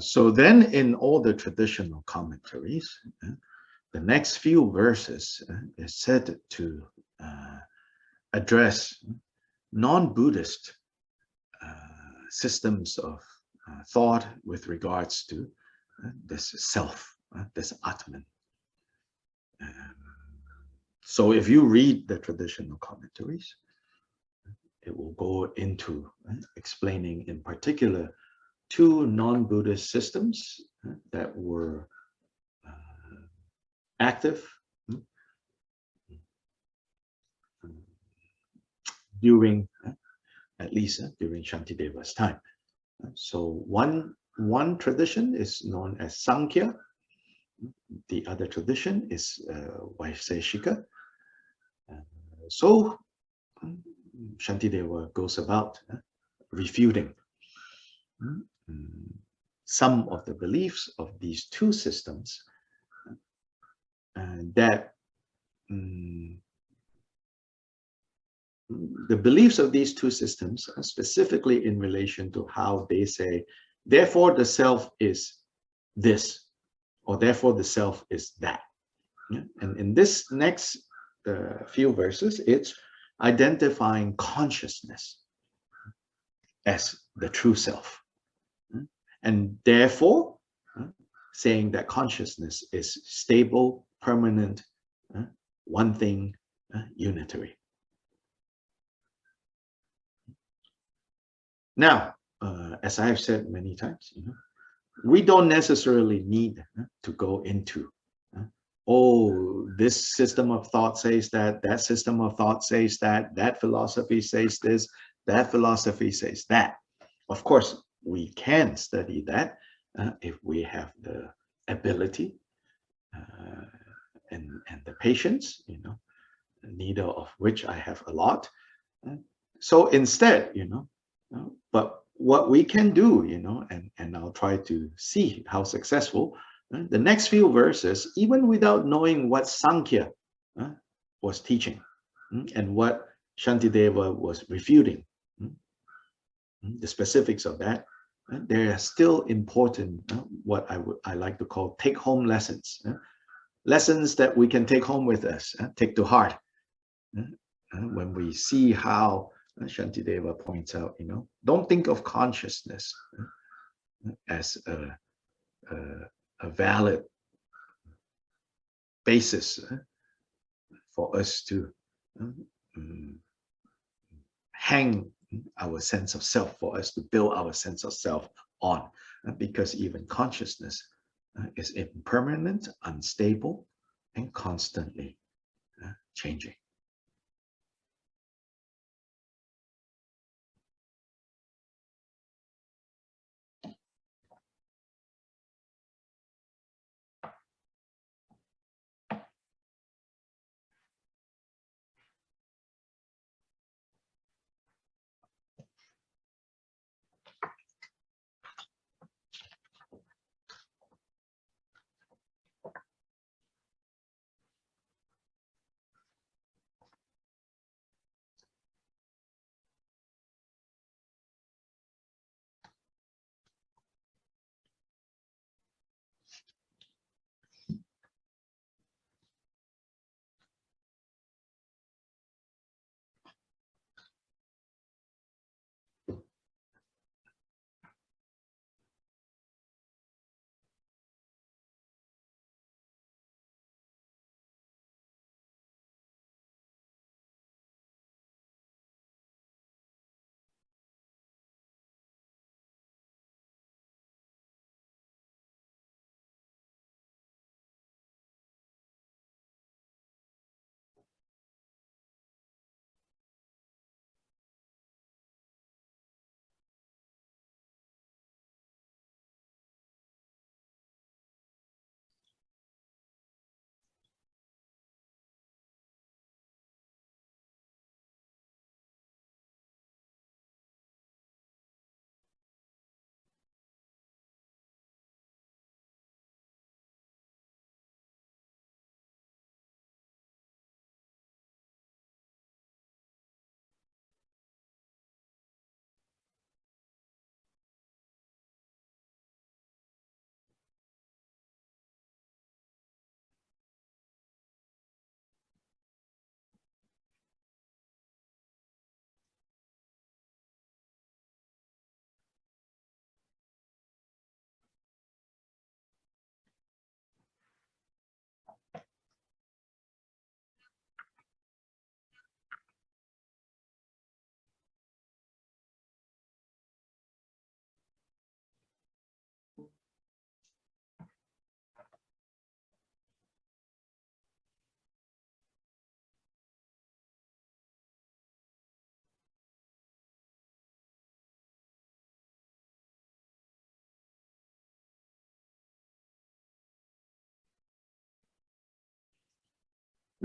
Speaker 2: So then in all the traditional commentaries, the next few verses is said to address non-Buddhist systems of thought with regards to this self, this Atman. So if you read the traditional commentaries, it will go into explaining in particular two non-Buddhist systems that were active during, at least during Shantideva's time. So one tradition is known as Sankhya. The other tradition is Vaiseshika. So Shantideva goes about refuting some of the beliefs of these two systems that the beliefs of these two systems are specifically in relation to how they say, therefore the self is this, or therefore the self is that. And in this next few verses, it's identifying consciousness as the true self. And therefore, saying that consciousness is stable, permanent, one thing, unitary. Now, as I have said many times, we don't necessarily need to go into, oh, this system of thought says that, that system of thought says that, that philosophy says this, that philosophy says that. Of course, we can study that if we have the ability and the patience, neither of which I have a lot. So instead, but what we can do, and I'll try to see how successful, the next few verses, even without knowing what Sankhya was teaching and what Shantideva was refuting, the specifics of that, they are still important, what I like to call take-home lessons, lessons that we can take home with us, take to heart. When we see how Shantideva points out, don't think of consciousness as a valid basis for us to hang our sense of self, for us to build our sense of self on, because even consciousness is impermanent, unstable, and constantly changing.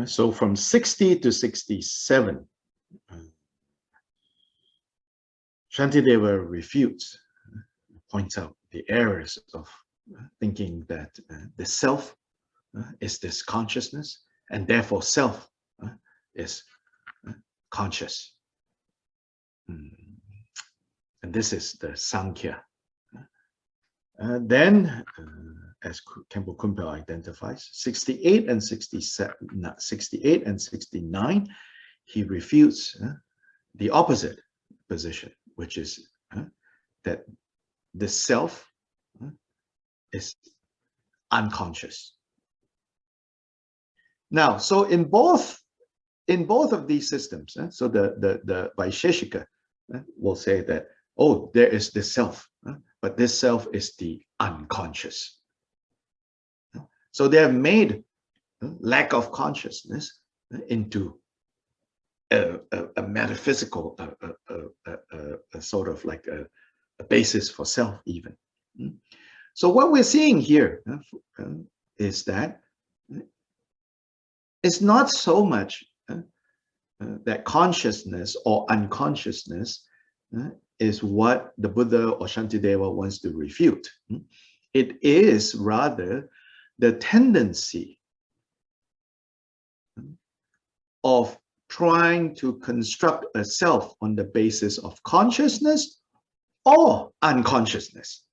Speaker 2: So from 60 to 67, Shantideva refutes, points out the errors of thinking that the self is this consciousness, and therefore self is conscious. And this is the Sankhya. Then, as Khenpo Kumpel identifies, 68 and 67, 68 and 69, he refutes the opposite position, which is that the self is unconscious. Now, so in both of these systems, so the Vaisheshika will say that, oh, there is this self, but this self is the unconscious. So they have made lack of consciousness into a metaphysical, a sort of like a basis for self even. So what we're seeing here is that it's not so much that consciousness or unconsciousness is what the Buddha or Shantideva wants to refute. It is rather the tendency of trying to construct a self on the basis of consciousness or unconsciousness.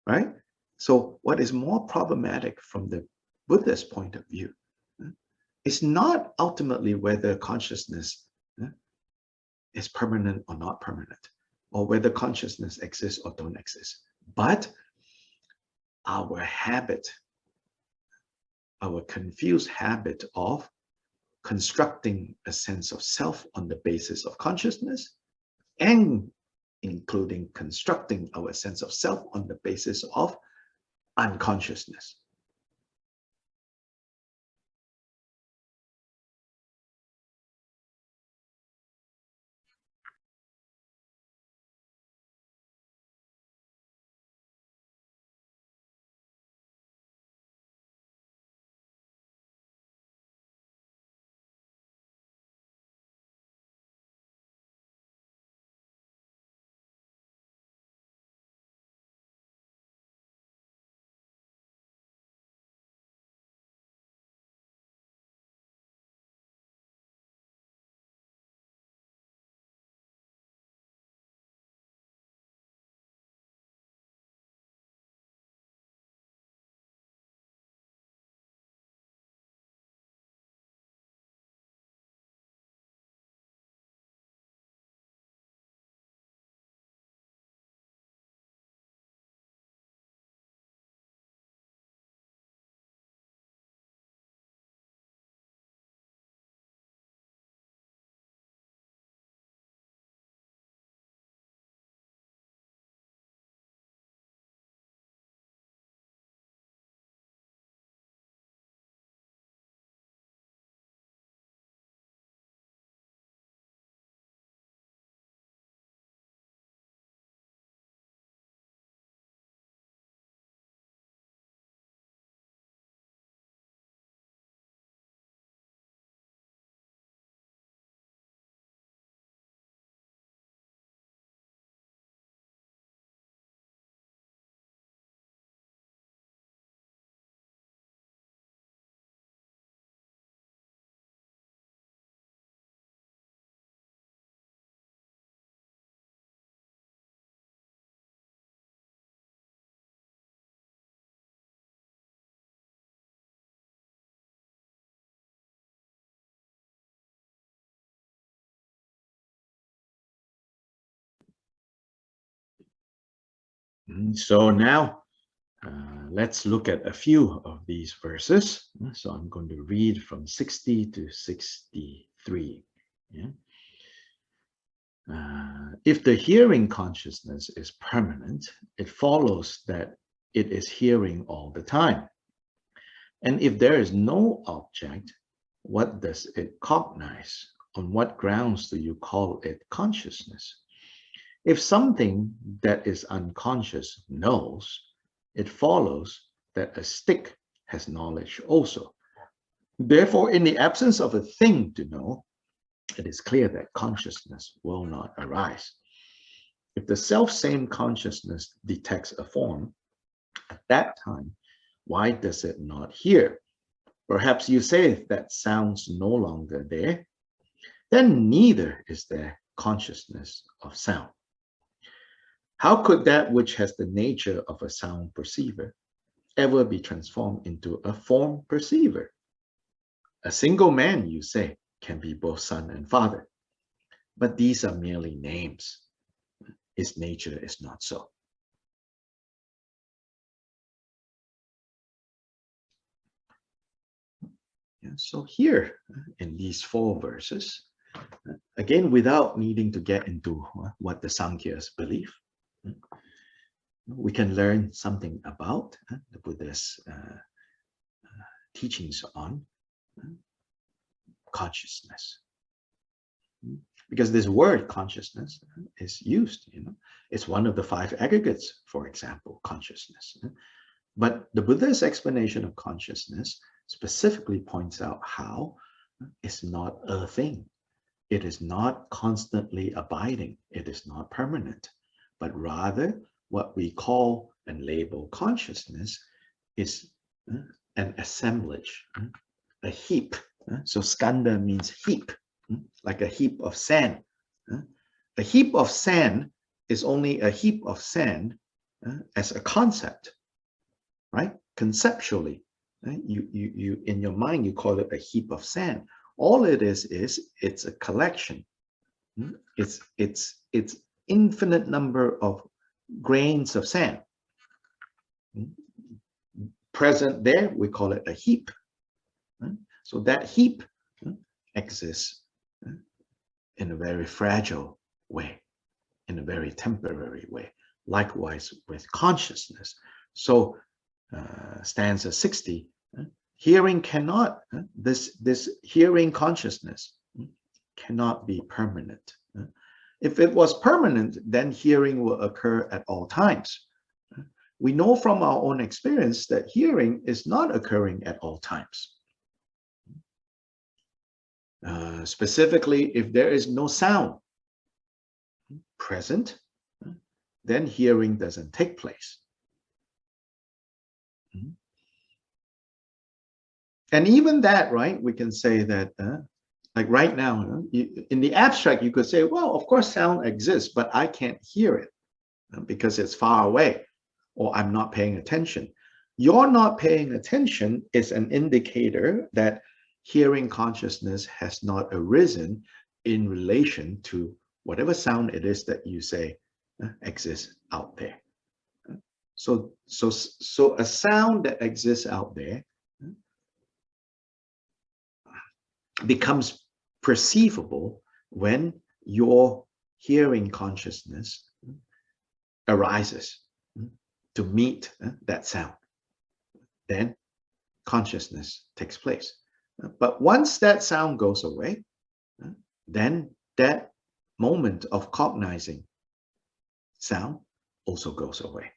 Speaker 2: Right? So what is more problematic from the Buddha's point of view is not ultimately whether consciousness is permanent or not permanent, or whether consciousness exists or don't exist, but our habit, our confused habit of constructing a sense of self on the basis of consciousness, and including constructing our sense of self on the basis of unconsciousness. So now let's look at a few of these verses. So I'm going to read from 60 to 63. Yeah? If the hearing consciousness is permanent, it follows that it is hearing all the time. And if there is no object, what does it cognize? On what grounds do you call it consciousness? If something that is unconscious knows, it follows that a stick has knowledge also. Therefore, in the absence of a thing to know, it is clear that consciousness will not arise. If the self-same consciousness detects a form, at that time, why does it not hear? Perhaps you say that sound's no longer there. Then neither is there consciousness of sound. How could that which has the nature of a sound perceiver ever be transformed into a form perceiver? A single man, you say, can be both son and father, but these are merely names. His nature is not so. Yeah, so here, in these 4 verses, again, without needing to get into what the Sankhya's believe, we can learn something about the Buddha's teachings on consciousness. because this word consciousness is used, it's one of the 5 aggregates, for example, consciousness. But the Buddha's explanation of consciousness specifically points out how it's not a thing. It is not constantly abiding. It is not permanent, but rather what we call and label consciousness is an assemblage, a heap. So skanda means heap, like a heap of sand. A heap of sand is only a heap of sand as a concept, right? Conceptually, right? You in your mind, you call it a heap of sand. All it is it's a collection. It's infinite number of grains of sand. Present there, we call it a heap. So that heap exists in a very fragile way, in a very temporary way. Likewise with consciousness. So stanza 60, hearing cannot, this hearing consciousness cannot be permanent. If it was permanent, then hearing will occur at all times. We know from our own experience that hearing is not occurring at all times. Specifically, if there is no sound present, then hearing doesn't take place. And even that, right, we can say that, like right now, in the abstract, you could say, well, of course sound exists, but I can't hear it because it's far away, or I'm not paying attention. Your not paying attention is an indicator that hearing consciousness has not arisen in relation to whatever sound it is that you say exists out there. So a sound that exists out there becomes perceivable when your hearing consciousness arises to meet that sound. Then consciousness takes place. But once that sound goes away, then that moment of cognizing sound also goes away.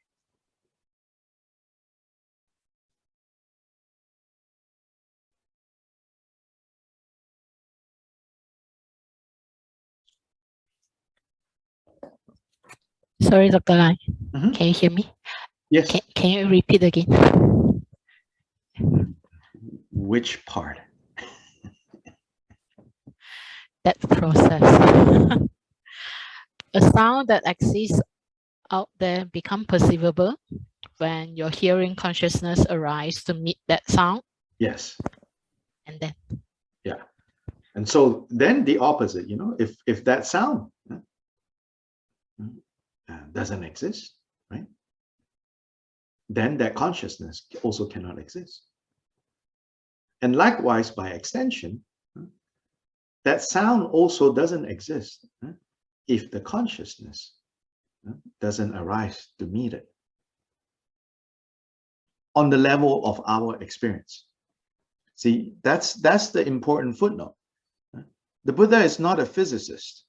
Speaker 3: Sorry, Dr. Lai. Can you hear me?
Speaker 2: Yes.
Speaker 3: Can you repeat again?
Speaker 2: Which part?
Speaker 3: That process. A sound that exists out there become perceivable when your hearing consciousness arises to meet that sound.
Speaker 2: Yes.
Speaker 3: And then.
Speaker 2: Yeah. And so then the opposite, if that sound doesn't exist, right? Then that consciousness also cannot exist. And likewise, by extension, that sound also doesn't exist if the consciousness doesn't arise to meet it on the level of our experience. See, that's the important footnote. The Buddha is not a physicist.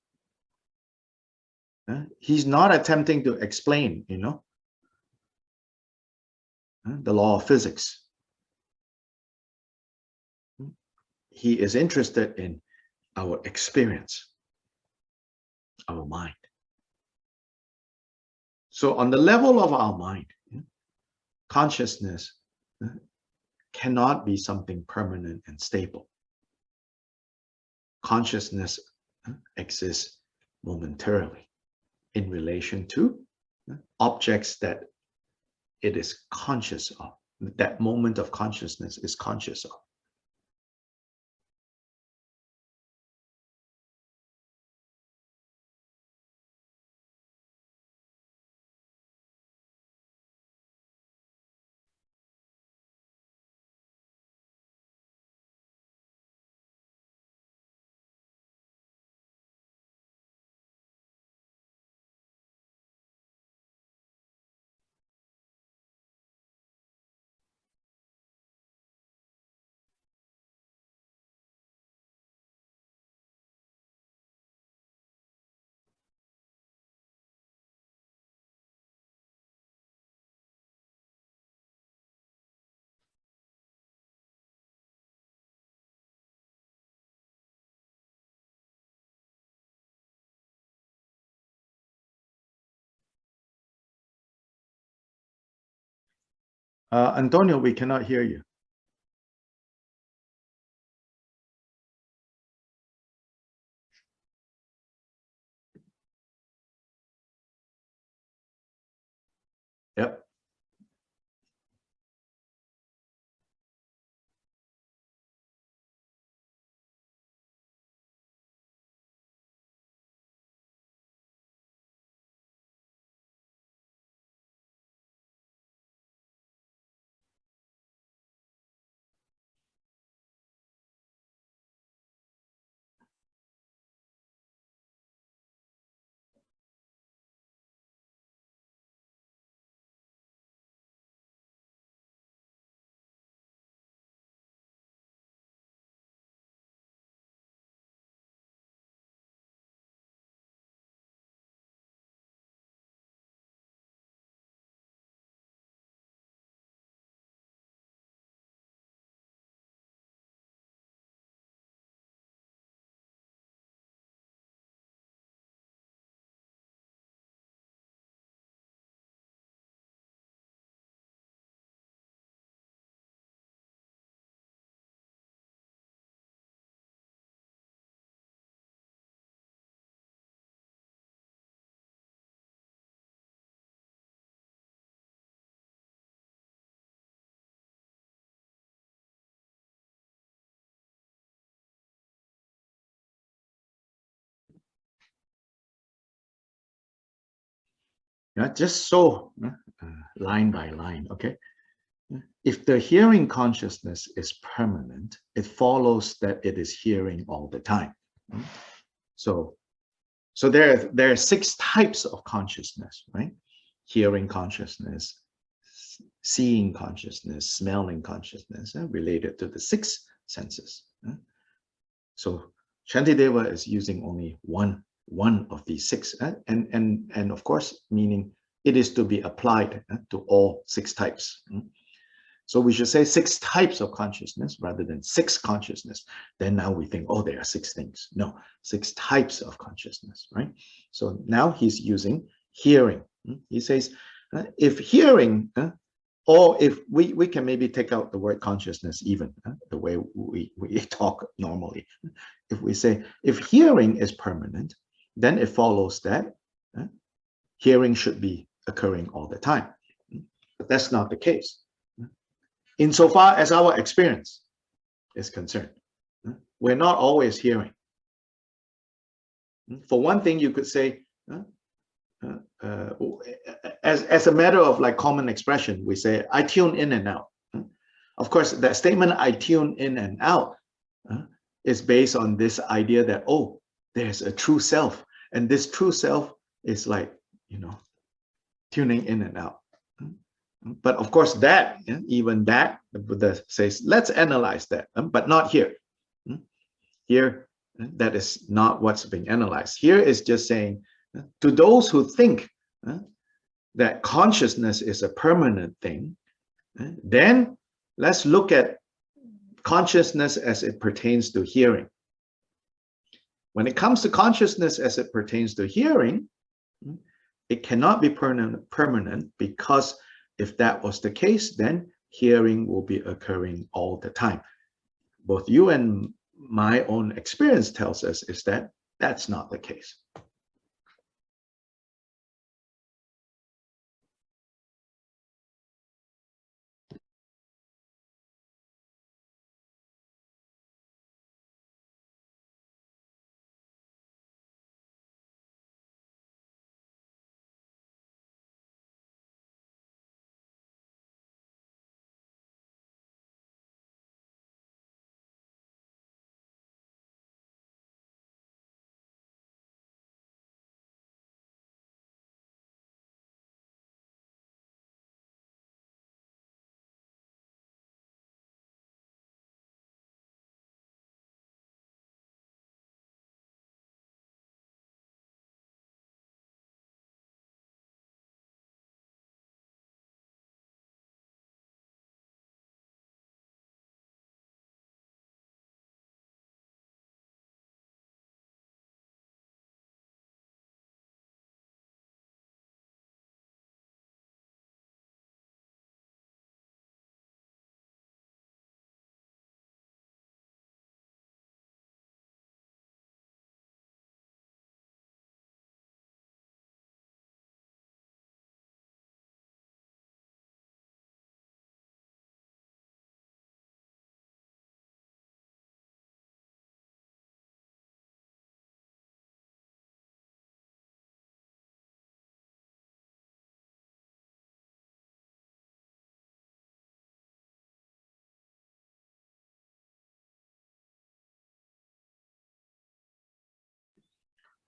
Speaker 2: He's not attempting to explain, the law of physics. He is interested in our experience, our mind. So on the level of our mind, consciousness cannot be something permanent and stable. Consciousness exists momentarily in relation to objects that it is conscious of. That moment of consciousness is conscious of. Antonio, we cannot hear you. Yep. Yeah, just so line by line, okay? If the hearing consciousness is permanent, it follows that it is hearing all the time. So there are 6 types of consciousness, right? Hearing consciousness, seeing consciousness, smelling consciousness, related to the 6 senses. So Shantideva is using only one of these 6, and of course, meaning it is to be applied to all 6 types. So we should say 6 types of consciousness rather than 6 consciousness. Then now we think, oh, there are 6 things. No, 6 types of consciousness, right? So now he's using hearing. He says, if hearing, or if we can maybe take out the word consciousness even, the way we talk normally. If we say, if hearing is permanent, then it follows that hearing should be occurring all the time. But that's not the case. Insofar as our experience is concerned, we're not always hearing. For one thing, you could say, as a matter of like common expression, we say, I tune in and out. Of course, that statement, I tune in and out, is based on this idea that, oh, there's a true self. And this true self is like, tuning in and out. But of course, that, even that, the Buddha says, let's analyze that, but not here. Here, that is not what's being analyzed. Here is just saying, to those who think that consciousness is a permanent thing, then let's look at consciousness as it pertains to hearing. When it comes to consciousness as it pertains to hearing, it cannot be permanent, because if that was the case, then hearing will be occurring all the time. Both you and my own experience tells us is that that's not the case.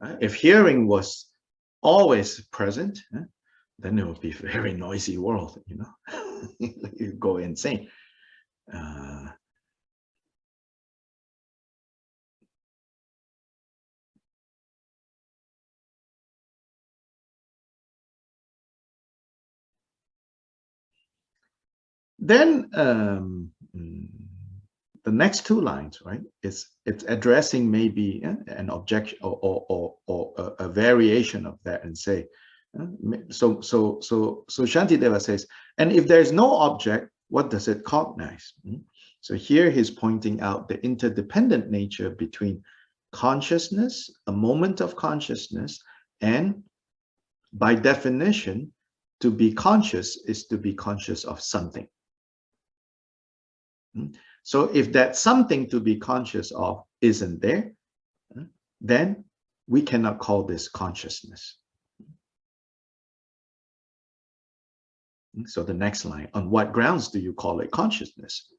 Speaker 2: If hearing was always present, then it would be a very noisy world, you know. You go insane. Then the next two lines, right? It's addressing maybe an objection or a variation of that, and say, so Shantideva says, and if there's no object, what does it cognize? So here he's pointing out the interdependent nature between consciousness, a moment of consciousness, and by definition, to be conscious is to be conscious of something. So if that something to be conscious of isn't there, then we cannot call this consciousness. So the next line, on what grounds do you call it consciousness?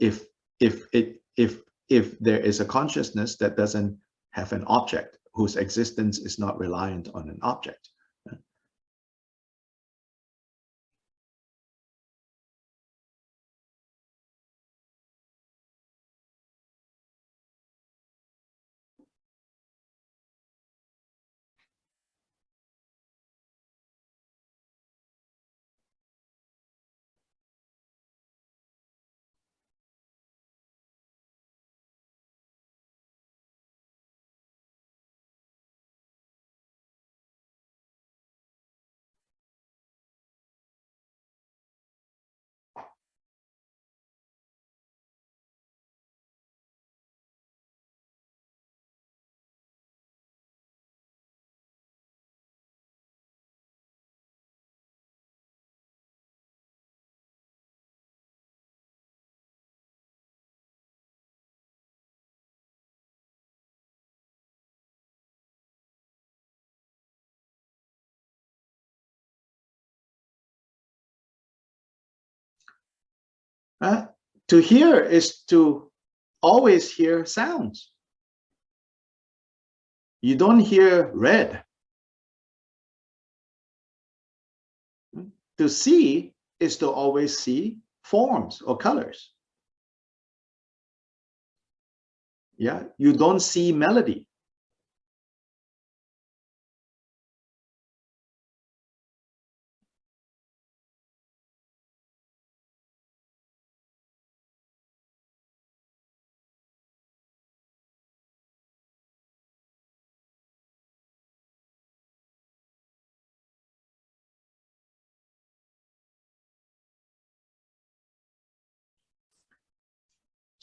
Speaker 2: If there is a consciousness that doesn't have an object, whose existence is not reliant on an object. To hear is to always hear sounds. You don't hear red. To see is to always see forms or colors. Yeah, you don't see melody.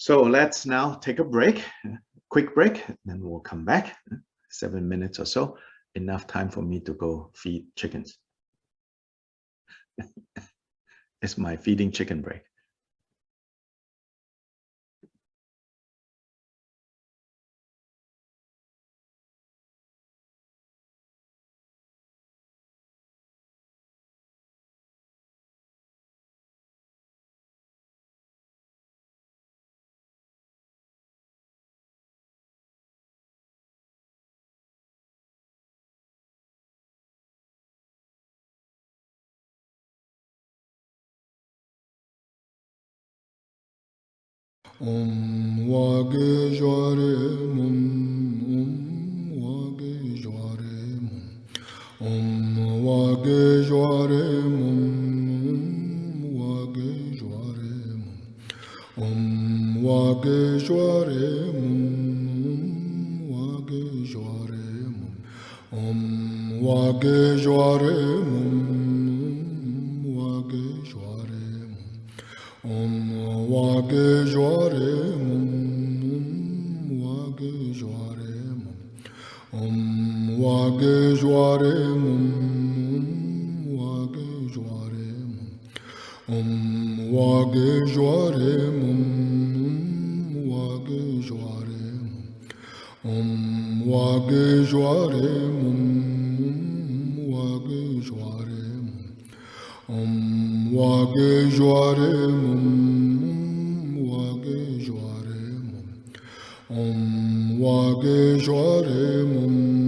Speaker 2: So let's now take a break, quick break, then we'll come back, 7 minutes or so, enough time for me to go feed chickens. It's my feeding chicken break.
Speaker 4: Om Wage Jware Mum, Wage Jware Mum, Om Wage Jware Mum, Wage Jware Mum, Om Wage Jware Mum, Wage Jware Mum, Om Wage Jware Mum, Wage Jware Mum, Om Wage Jware Mum, Wage Jware Mum, Om Wage Jware Mum, Wage Jware Mum, Om Wage Jware Mum, Wage Jware Mum, Om Wage Jware Mum, Wage Jware Mum, Om Wage Jware Mum, Wage Jware Mum, Om Wage Jware Mum,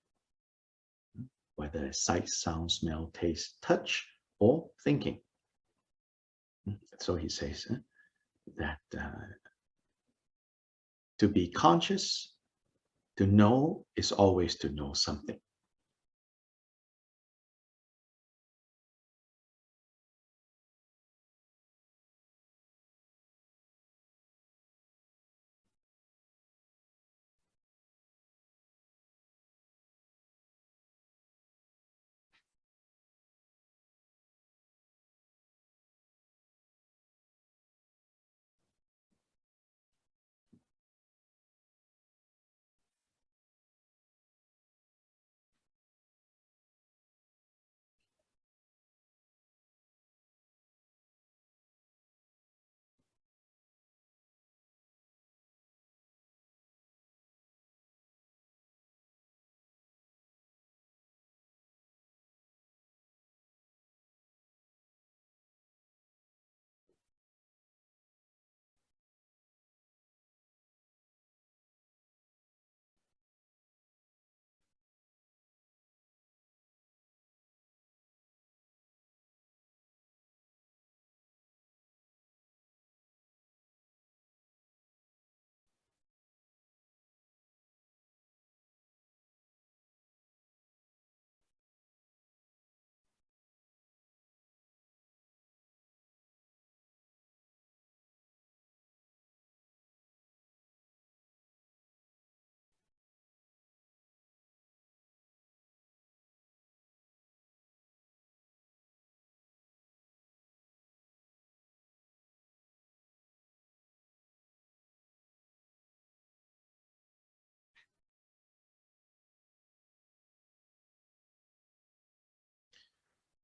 Speaker 2: whether it's sight, sound, smell, taste, touch, or thinking. So he says that to be conscious, to know, is always to know something.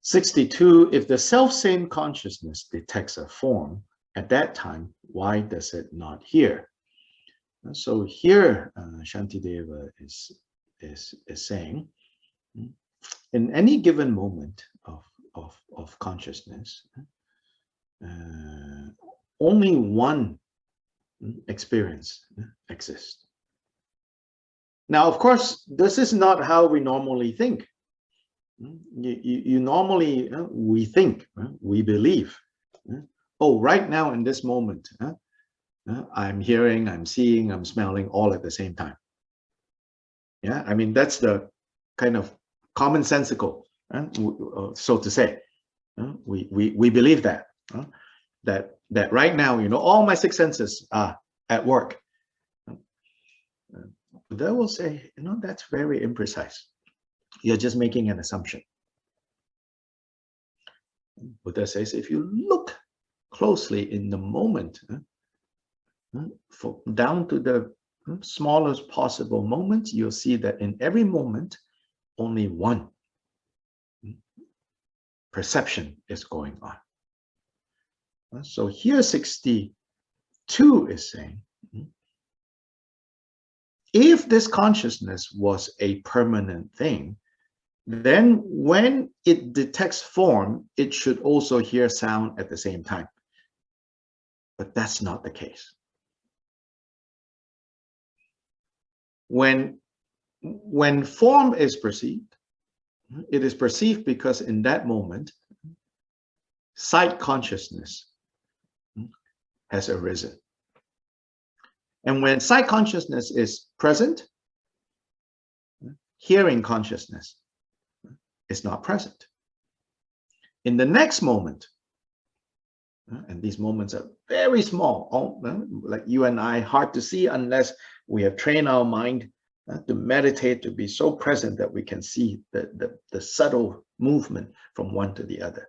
Speaker 2: (62) If the self-same consciousness detects a form, at that time, why does it not hear? So here, Shantideva is saying, in any given moment of consciousness, only one experience exists. Now, of course, this is not how we normally think. You normally, we think, we believe. Oh, right now in this moment, I'm hearing, I'm seeing, I'm smelling all at the same time. Yeah, I mean, that's the kind of commonsensical, so to say. We believe that, that right now, all my six senses are at work. Buddha will say, that's very imprecise. You're just making an assumption. Buddha says, if you look closely in the moment, down to the smallest possible moment, you'll see that in every moment, only one perception is going on. So here 62 is saying, if this consciousness was a permanent thing, then when it detects form, it should also hear sound at the same time. But that's not the case. When form is perceived, it is perceived because in that moment, sight consciousness has arisen. And when sight consciousness is present, hearing consciousness is not present. In the next moment, and these moments are very small, like you and I, hard to see unless we have trained our mind to meditate, to be so present that we can see the subtle movement from one to the other.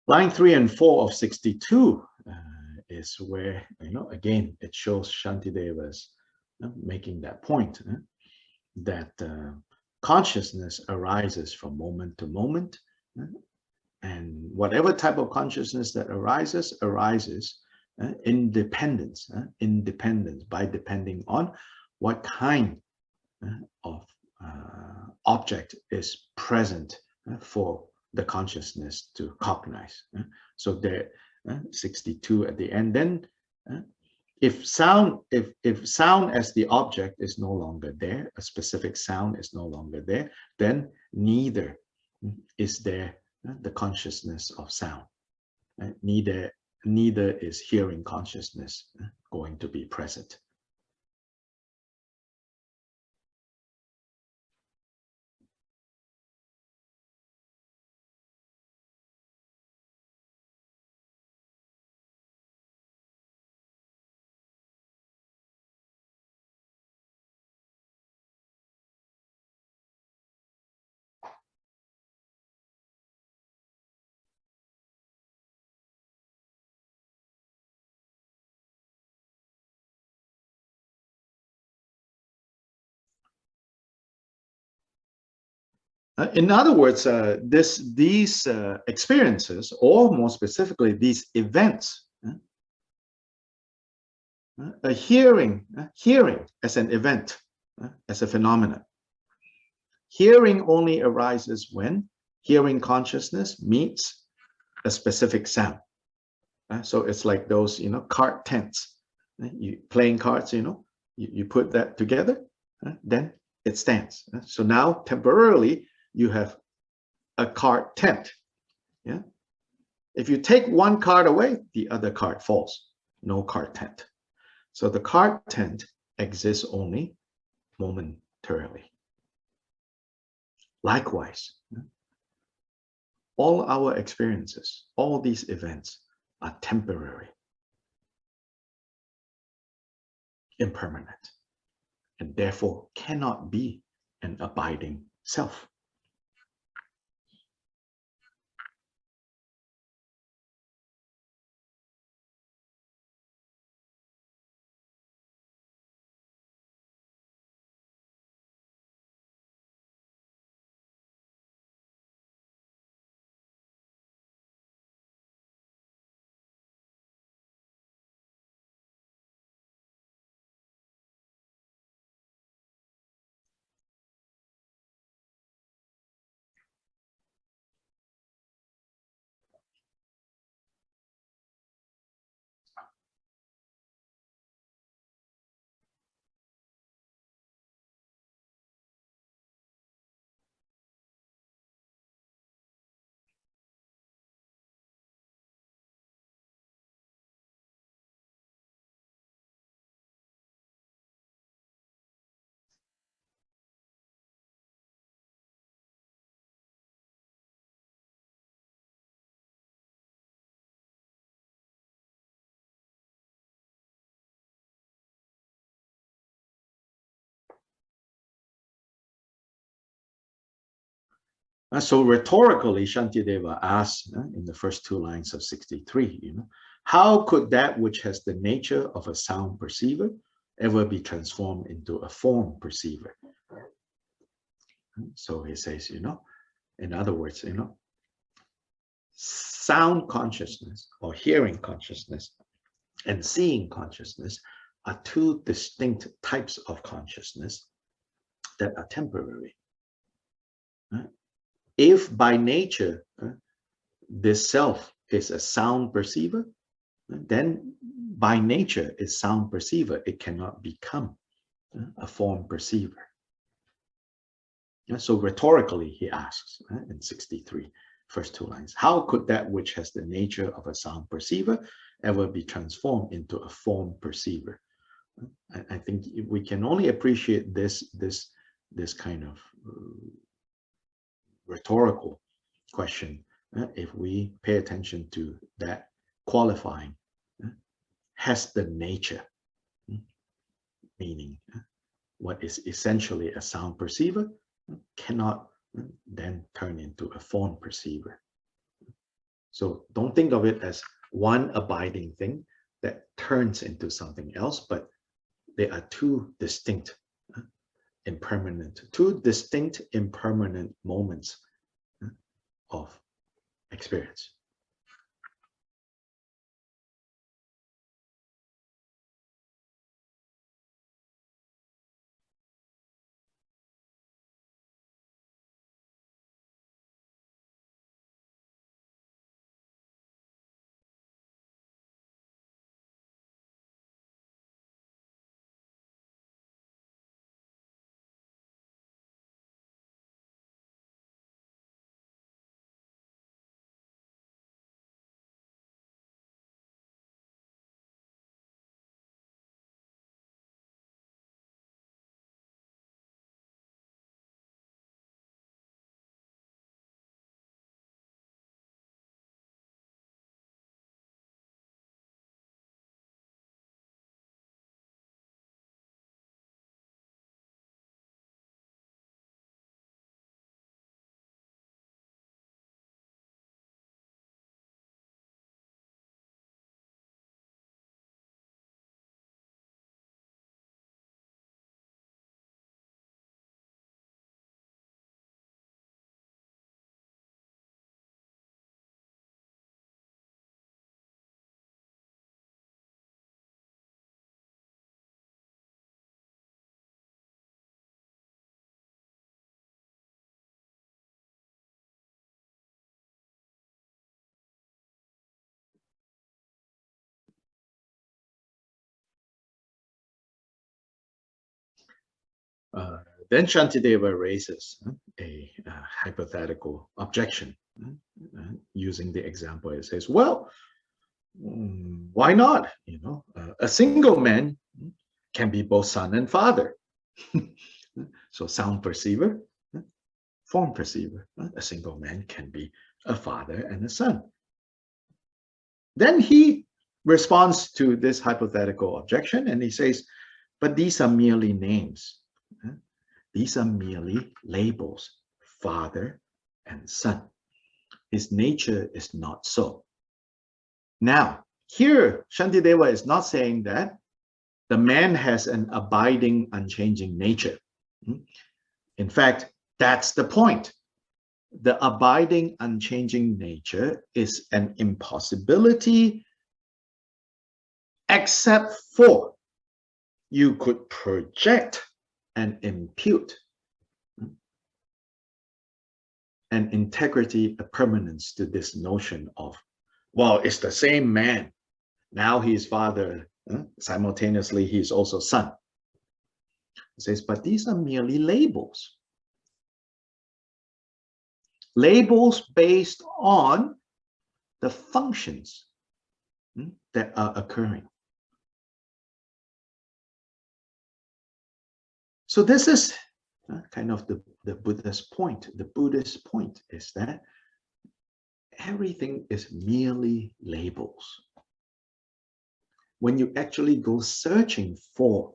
Speaker 2: Line 3 and 4 of 62 is where, again, it shows Shantideva's making that point, that consciousness arises from moment to moment, and whatever type of consciousness that arises independence by depending on what kind of object is present for the consciousness to cognize. So there, 62 at the end. Then, if sound as the object is no longer there, a specific sound is no longer there, then neither is there the consciousness of sound. Neither is hearing consciousness going to be present. In other words, these experiences, or more specifically, these events, a hearing as an event, as a phenomenon. Hearing only arises when hearing consciousness meets a specific sound. So it's like those, card tents. You playing cards, you put that together, then it stands. So now temporarily you have a card tent. Yeah. If you take one card away, the other card falls. No card tent. So the card tent exists only momentarily. Likewise, all our experiences, all these events are temporary, impermanent, and therefore cannot be an abiding self. So rhetorically, Shantideva asks in the first two lines of 63, how could that which has the nature of a sound perceiver ever be transformed into a form perceiver? So he says, in other words, sound consciousness or hearing consciousness and seeing consciousness are two distinct types of consciousness that are temporary. If by nature this self is a sound perceiver, then by nature it's sound perceiver. It cannot become a form perceiver. So rhetorically, he asks in 63, first two lines, how could that which has the nature of a sound perceiver ever be transformed into a form perceiver? I think we can only appreciate this kind of rhetorical question if we pay attention to that qualifying, has the nature, meaning what is essentially a sound perceiver cannot then turn into a form perceiver. So don't think of it as one abiding thing that turns into something else, but they are two distinct impermanent moments of experience. Then Shantideva raises a hypothetical objection using the example. It says, well, why not? A single man can be both son and father. So sound perceiver, form perceiver. A single man can be a father and a son. Then he responds to this hypothetical objection and he says, but these are merely names. These are merely labels, father and son. His nature is not so. Now, here, Shantideva is not saying that the man has an abiding, unchanging nature. In fact, that's the point. The abiding, unchanging nature is an impossibility, except for you could project and impute an integrity, a permanence to this notion of, well, it's the same man. Now he is father, simultaneously he is also son. It says, but these are merely labels. Labels based on the functions that are occurring. So this is kind of the Buddha's point. The Buddhist point is that everything is merely labels. When you actually go searching for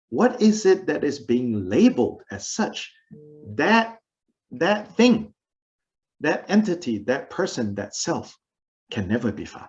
Speaker 2: what is it that is being labeled as such, that thing, that entity, that person, that self can never be found.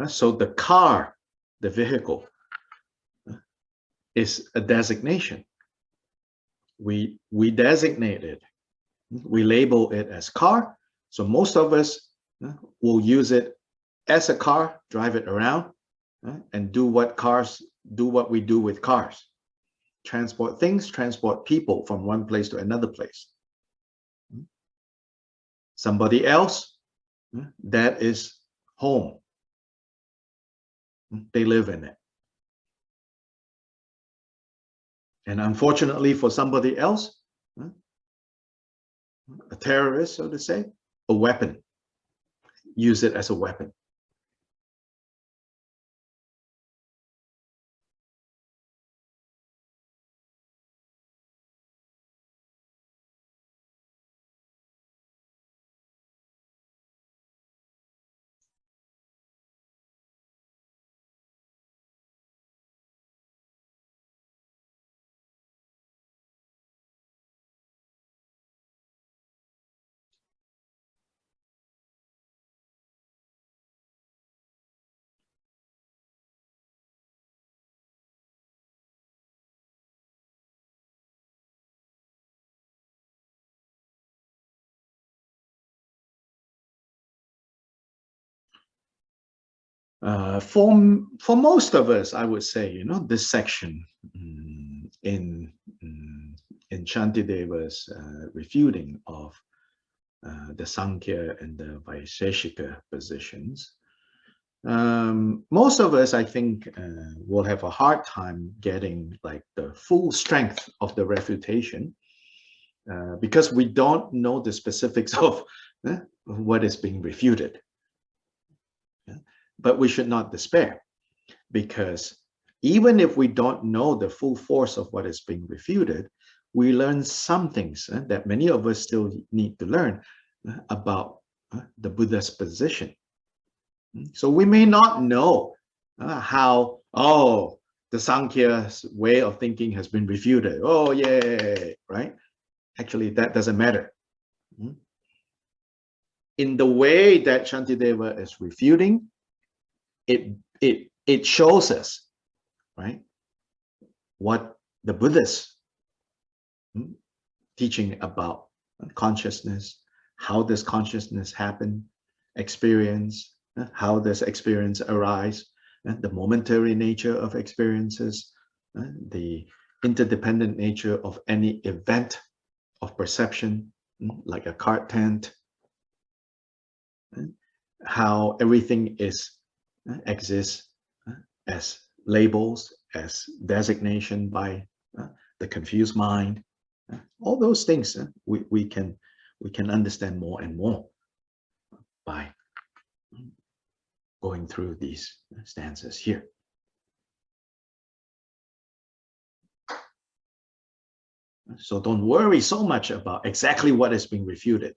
Speaker 2: So the car, the vehicle, is a designation. We designate it. We label it as car. So most of us will use it as a car, drive it around, and do what we do with cars. Transport things, transport people from one place to another place. Somebody else, that is home. They live in it. And unfortunately for somebody else, a terrorist, so to say, a weapon. Use it as a weapon. For most of us, I would say, this section in Shantideva's refuting of the Sankhya and the Vaisheshika positions, most of us, I think, will have a hard time getting like the full strength of the refutation because we don't know the specifics of what is being refuted. But we should not despair, because even if we don't know the full force of what is being refuted, we learn some things that many of us still need to learn about the Buddha's position. So we may not know how, the Sankhya's way of thinking has been refuted. Oh, yay, right? Actually, that doesn't matter. In the way that Shantideva is refuting, it shows us, right, what the Buddha's teaching about consciousness, how does consciousness happen, experience, how does experience arise, the momentary nature of experiences, the interdependent nature of any event of perception, like a card tent, how everything exists as labels, as designation by the confused mind. All those things we can understand more and more by going through these stanzas here. So don't worry so much about exactly what is being refuted,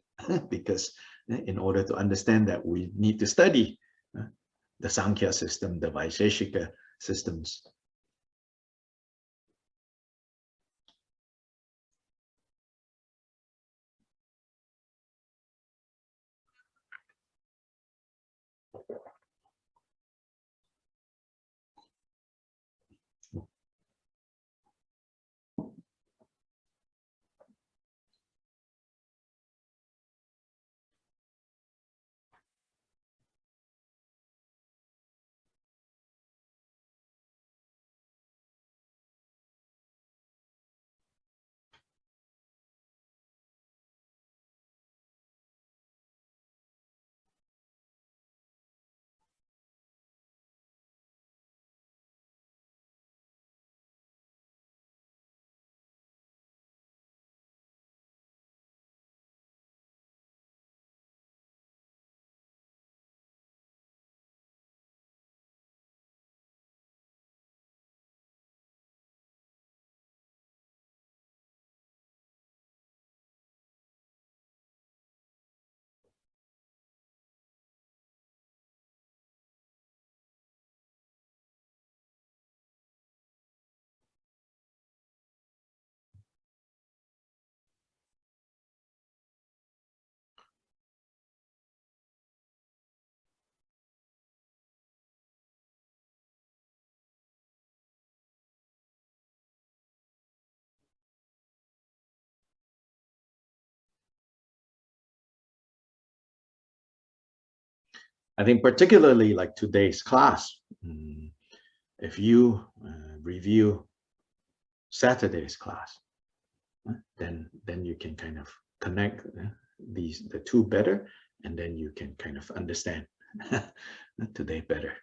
Speaker 2: because in order to understand that, we need to study the Sankhya system, the Vaisheshika systems. I think particularly like today's class, if you review Saturday's class, then you can kind of connect the two better, and then you can kind of understand today better.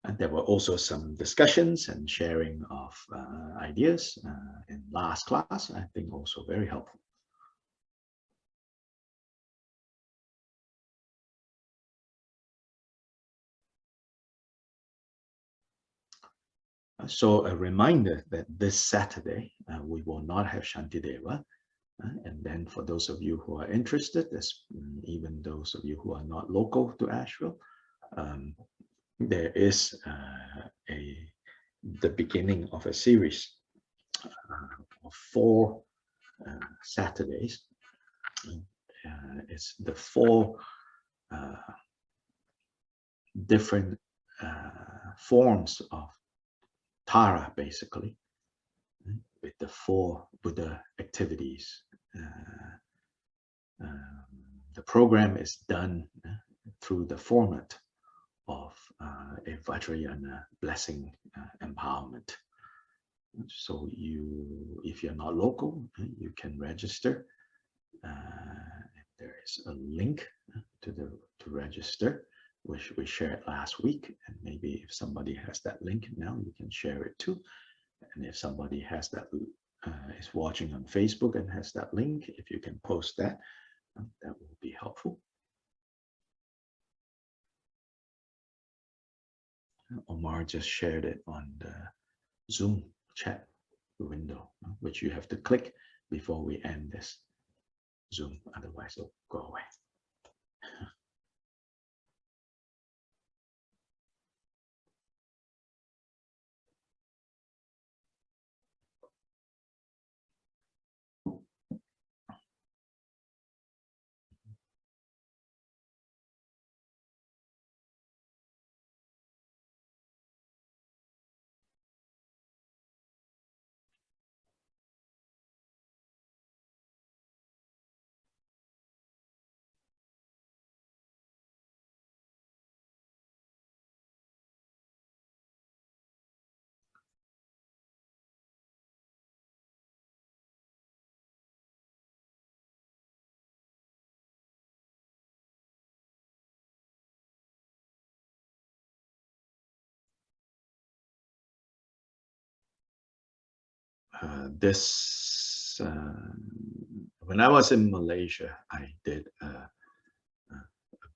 Speaker 2: And there were also some discussions and sharing of ideas in last class, I think also very helpful. So a reminder that this Saturday, we will not have Shantideva. And then for those of you who are interested, even those of you who are not local to Asheville, there is the beginning of a series of 4 Saturdays. It's the 4 different forms of Tara, basically, with the 4 Buddha activities. The program is done through the format of a Vajrayana blessing empowerment. So if you're not local, you can register. There is a link to register, which we shared last week. And maybe if somebody has that link now, you can share it too. And if somebody has that, is watching on Facebook and has that link, if you can post that, that will be helpful. Omar just shared it on the Zoom chat window, which you have to click before we end this Zoom, otherwise it'll go away. When I was in Malaysia, I did a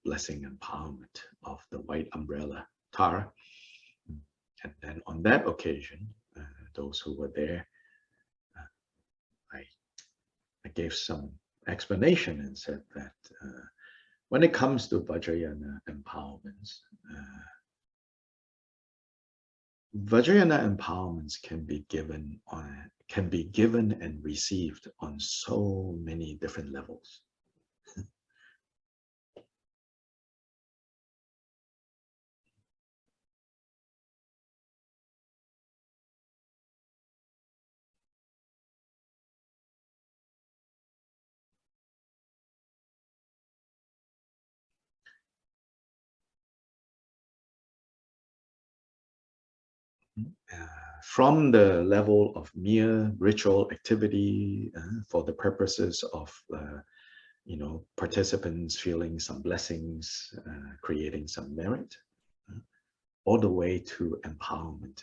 Speaker 2: blessing empowerment of the white umbrella Tara. And then on that occasion, those who were there, I gave some explanation and said that when it comes to Vajrayana empowerments, can be given and received on so many different levels. From the level of mere ritual activity for the purposes of participants feeling some blessings, creating some merit, all the way to empowerment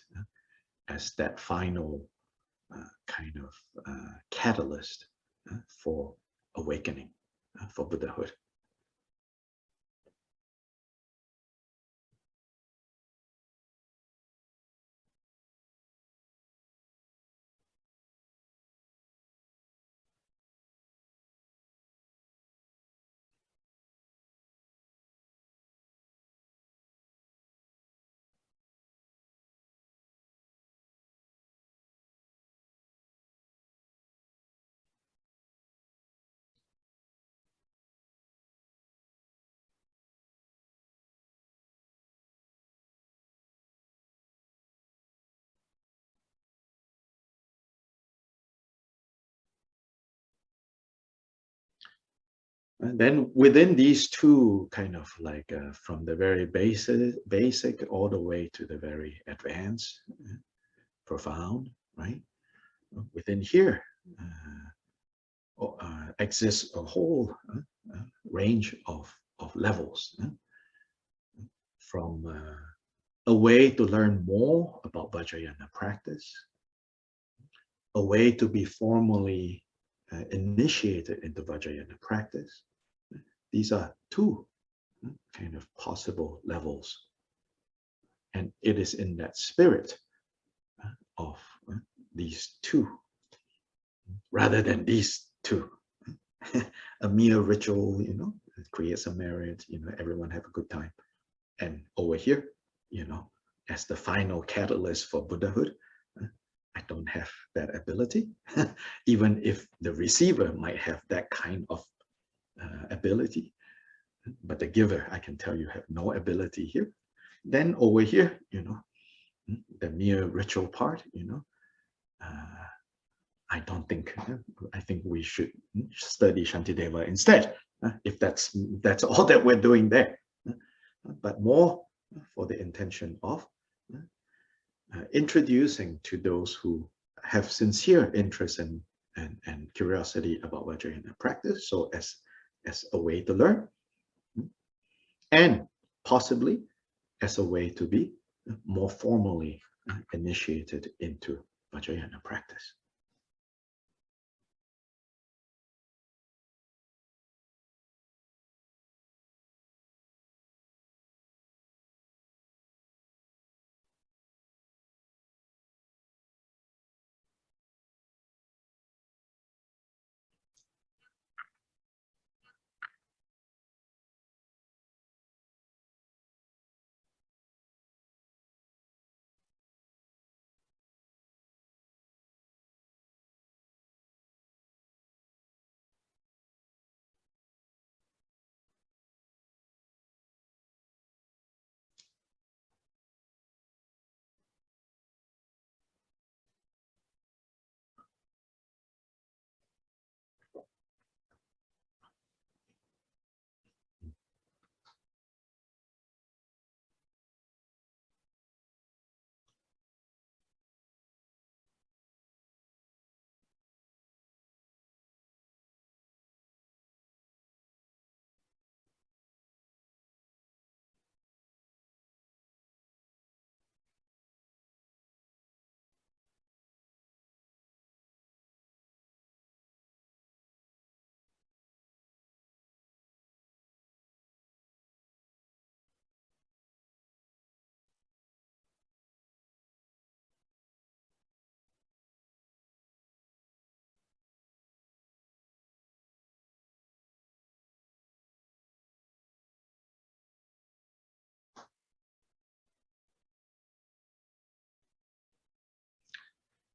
Speaker 2: as that final kind of catalyst for awakening, for Buddhahood. And then within these two, kind of like from the very basic all the way to the very advanced, profound, right? Within here exists a whole range of levels, from a way to learn more about Vajrayana practice, a way to be formally initiated into Vajrayana practice. These are two kind of possible levels. And it is in that spirit of these two, rather than these two. A mere ritual, it creates a merit, everyone have a good time. And over here, as the final catalyst for Buddhahood, I don't have that ability, even if the receiver might have that kind of ability. But the giver, I can tell you, have no ability here. Then over here, the mere ritual part, I don't think, I think we should study Shantideva instead, if that's all that we're doing there. But more for the intention of introducing to those who have sincere interest and curiosity about Vajrayana practice, so as a way to learn, and possibly as a way to be more formally initiated into Vajrayana practice.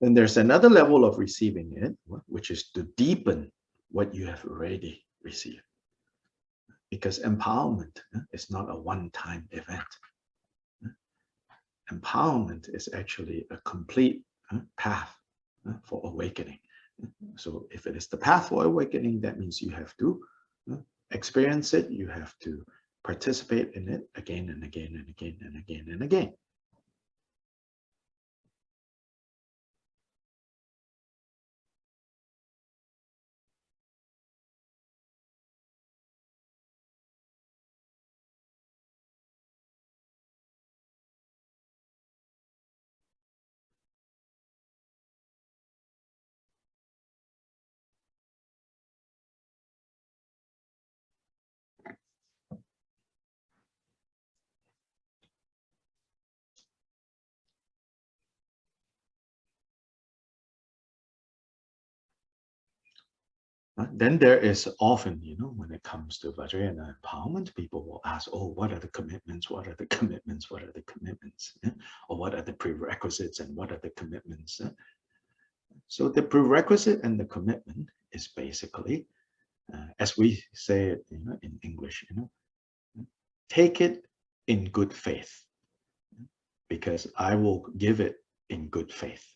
Speaker 2: Then there's another level of receiving it, which is to deepen what you have already received. Because empowerment is not a one-time event. Empowerment is actually a complete path for awakening. So if it is the path for awakening, that means you have to experience it, you have to participate in it again and again and again and again and again. Then there is often, when it comes to Vajrayana empowerment, people will ask, oh, what are the commitments? What are the commitments? What are the commitments? Or what are the prerequisites and what are the commitments? So the prerequisite and the commitment is basically, as we say it in English, take it in good faith, because I will give it in good faith.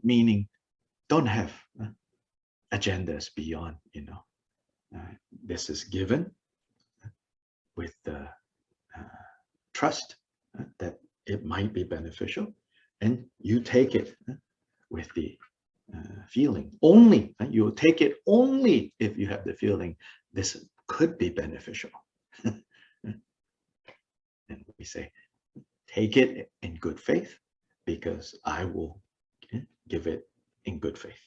Speaker 2: meaning don't have agendas beyond, this is given with the trust that it might be beneficial, and you take it with the feeling only. You take it only if you have the feeling this could be beneficial. And we say, take it in good faith, because I will give it in good faith.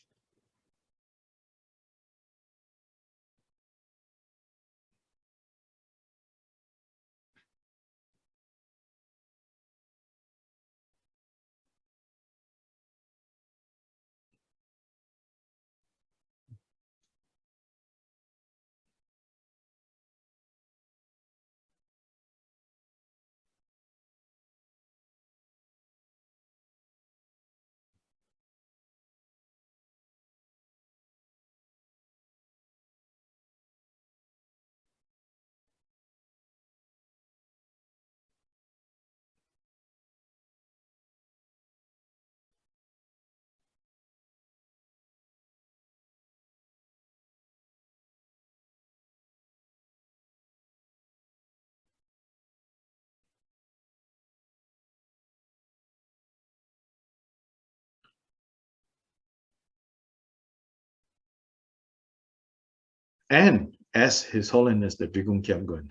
Speaker 2: And as His Holiness the Drigung Kyabgun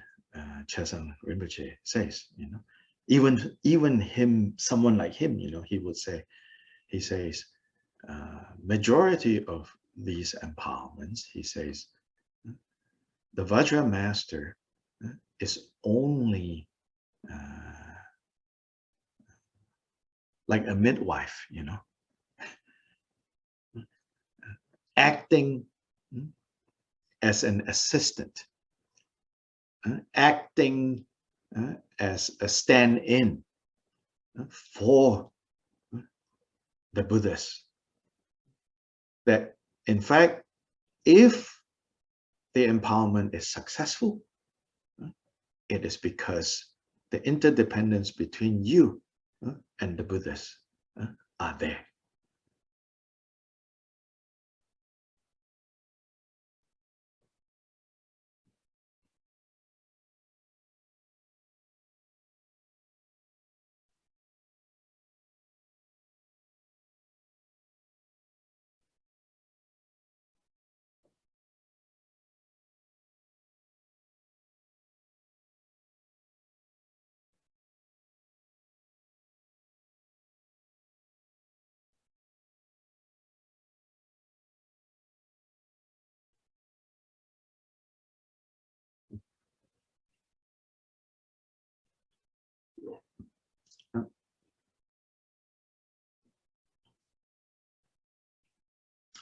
Speaker 2: Chasang Rinpoche says, even him, someone like him, he would say, he says, majority of these empowerments, he says, the Vajra Master is only like a midwife, acting as an assistant, acting as a stand-in for the Buddhas. That in fact, if the empowerment is successful, it is because the interdependence between you and the Buddhas are there.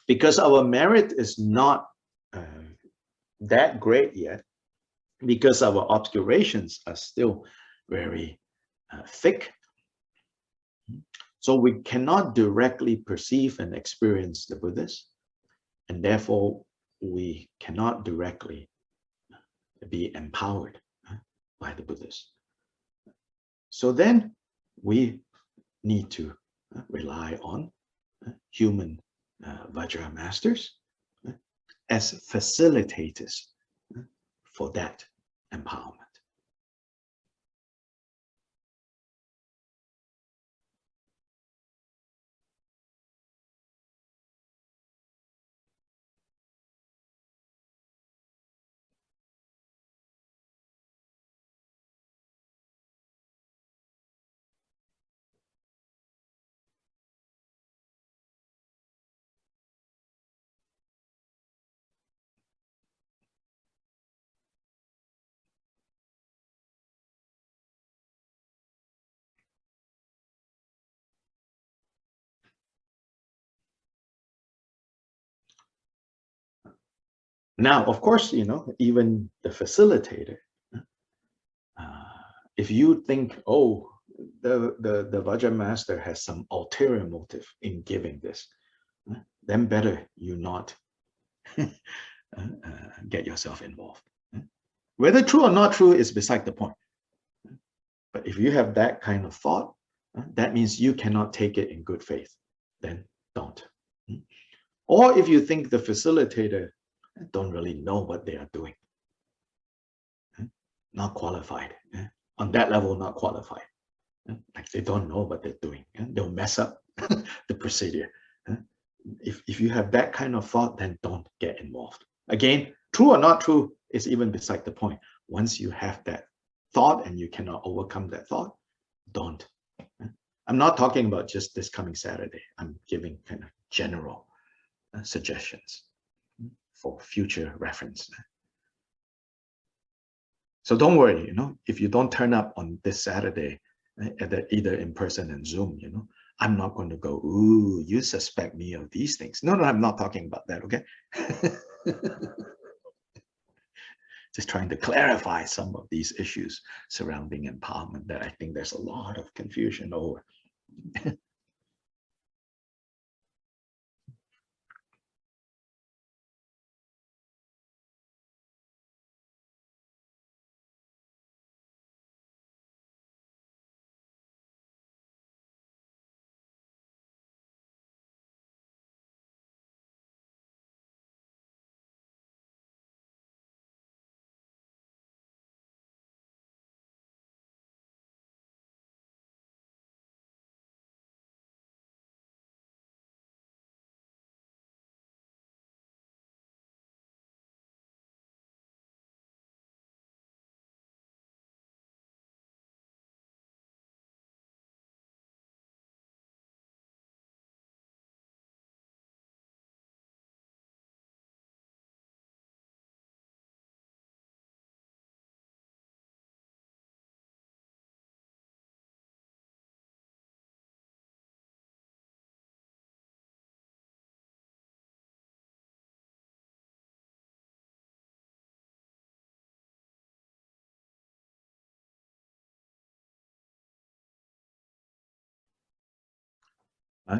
Speaker 2: Because our merit is not that great yet, because our obscurations are still very thick, so we cannot directly perceive and experience the Buddhas, and therefore we cannot directly be empowered by the Buddhas. So then we need to rely on human Vajra masters as facilitators for that empowerment. Now, of course, even the facilitator, if you think, oh, the Vajra master has some ulterior motive in giving this, then better you not get yourself involved. Whether true or not true is beside the point. But if you have that kind of thought, that means you cannot take it in good faith. Then don't. Or if you think the facilitator don't really know what they are doing, not qualified, on that level, not qualified, like they don't know what they're doing, they'll mess up the procedure. If you have that kind of thought, then don't get involved. Again, true or not true is even beside the point. Once you have that thought and you cannot overcome that thought, don't. I'm not talking about just this coming Saturday. I'm giving kind of general suggestions for future reference. So don't worry, if you don't turn up on this Saturday, either in person and Zoom, I'm not going to go, ooh, you suspect me of these things. No, I'm not talking about that, okay? Just trying to clarify some of these issues surrounding empowerment that I think there's a lot of confusion over.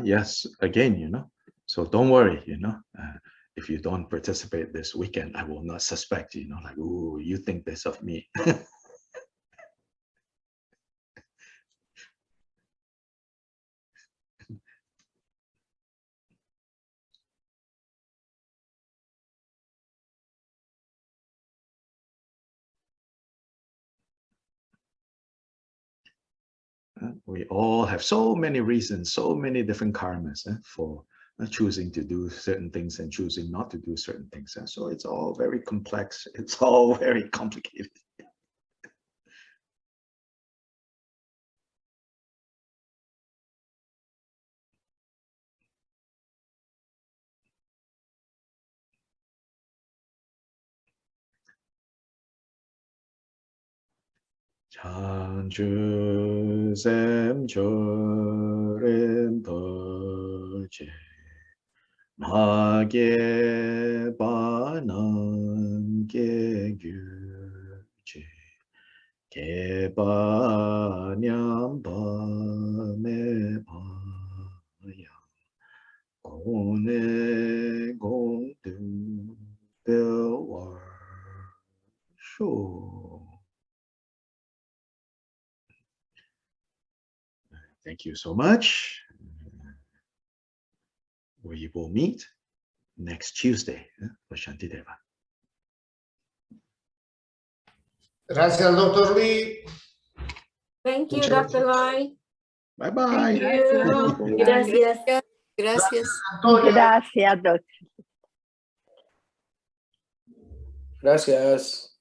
Speaker 2: Yes, again, so don't worry, if you don't participate this weekend, I will not suspect, like, ooh, you think this of me. We all have so many reasons, so many different karmas for choosing to do certain things and choosing not to do certain things. So it's all very complex. It's all very complicated. Chanchu sem chorim poche ma ge ba nan ge gyu che ge ba nyam ba me ba yang gong ne gong du biao war shu. Thank you so much. We will meet next Tuesday for Shantideva.
Speaker 5: Gracias, Dr. Lee.
Speaker 6: Thank you, Dr. Lai.
Speaker 2: Bye-bye.
Speaker 6: Gracias.
Speaker 7: Gracias.
Speaker 5: Antonio.
Speaker 8: Gracias, doctor.
Speaker 5: Gracias.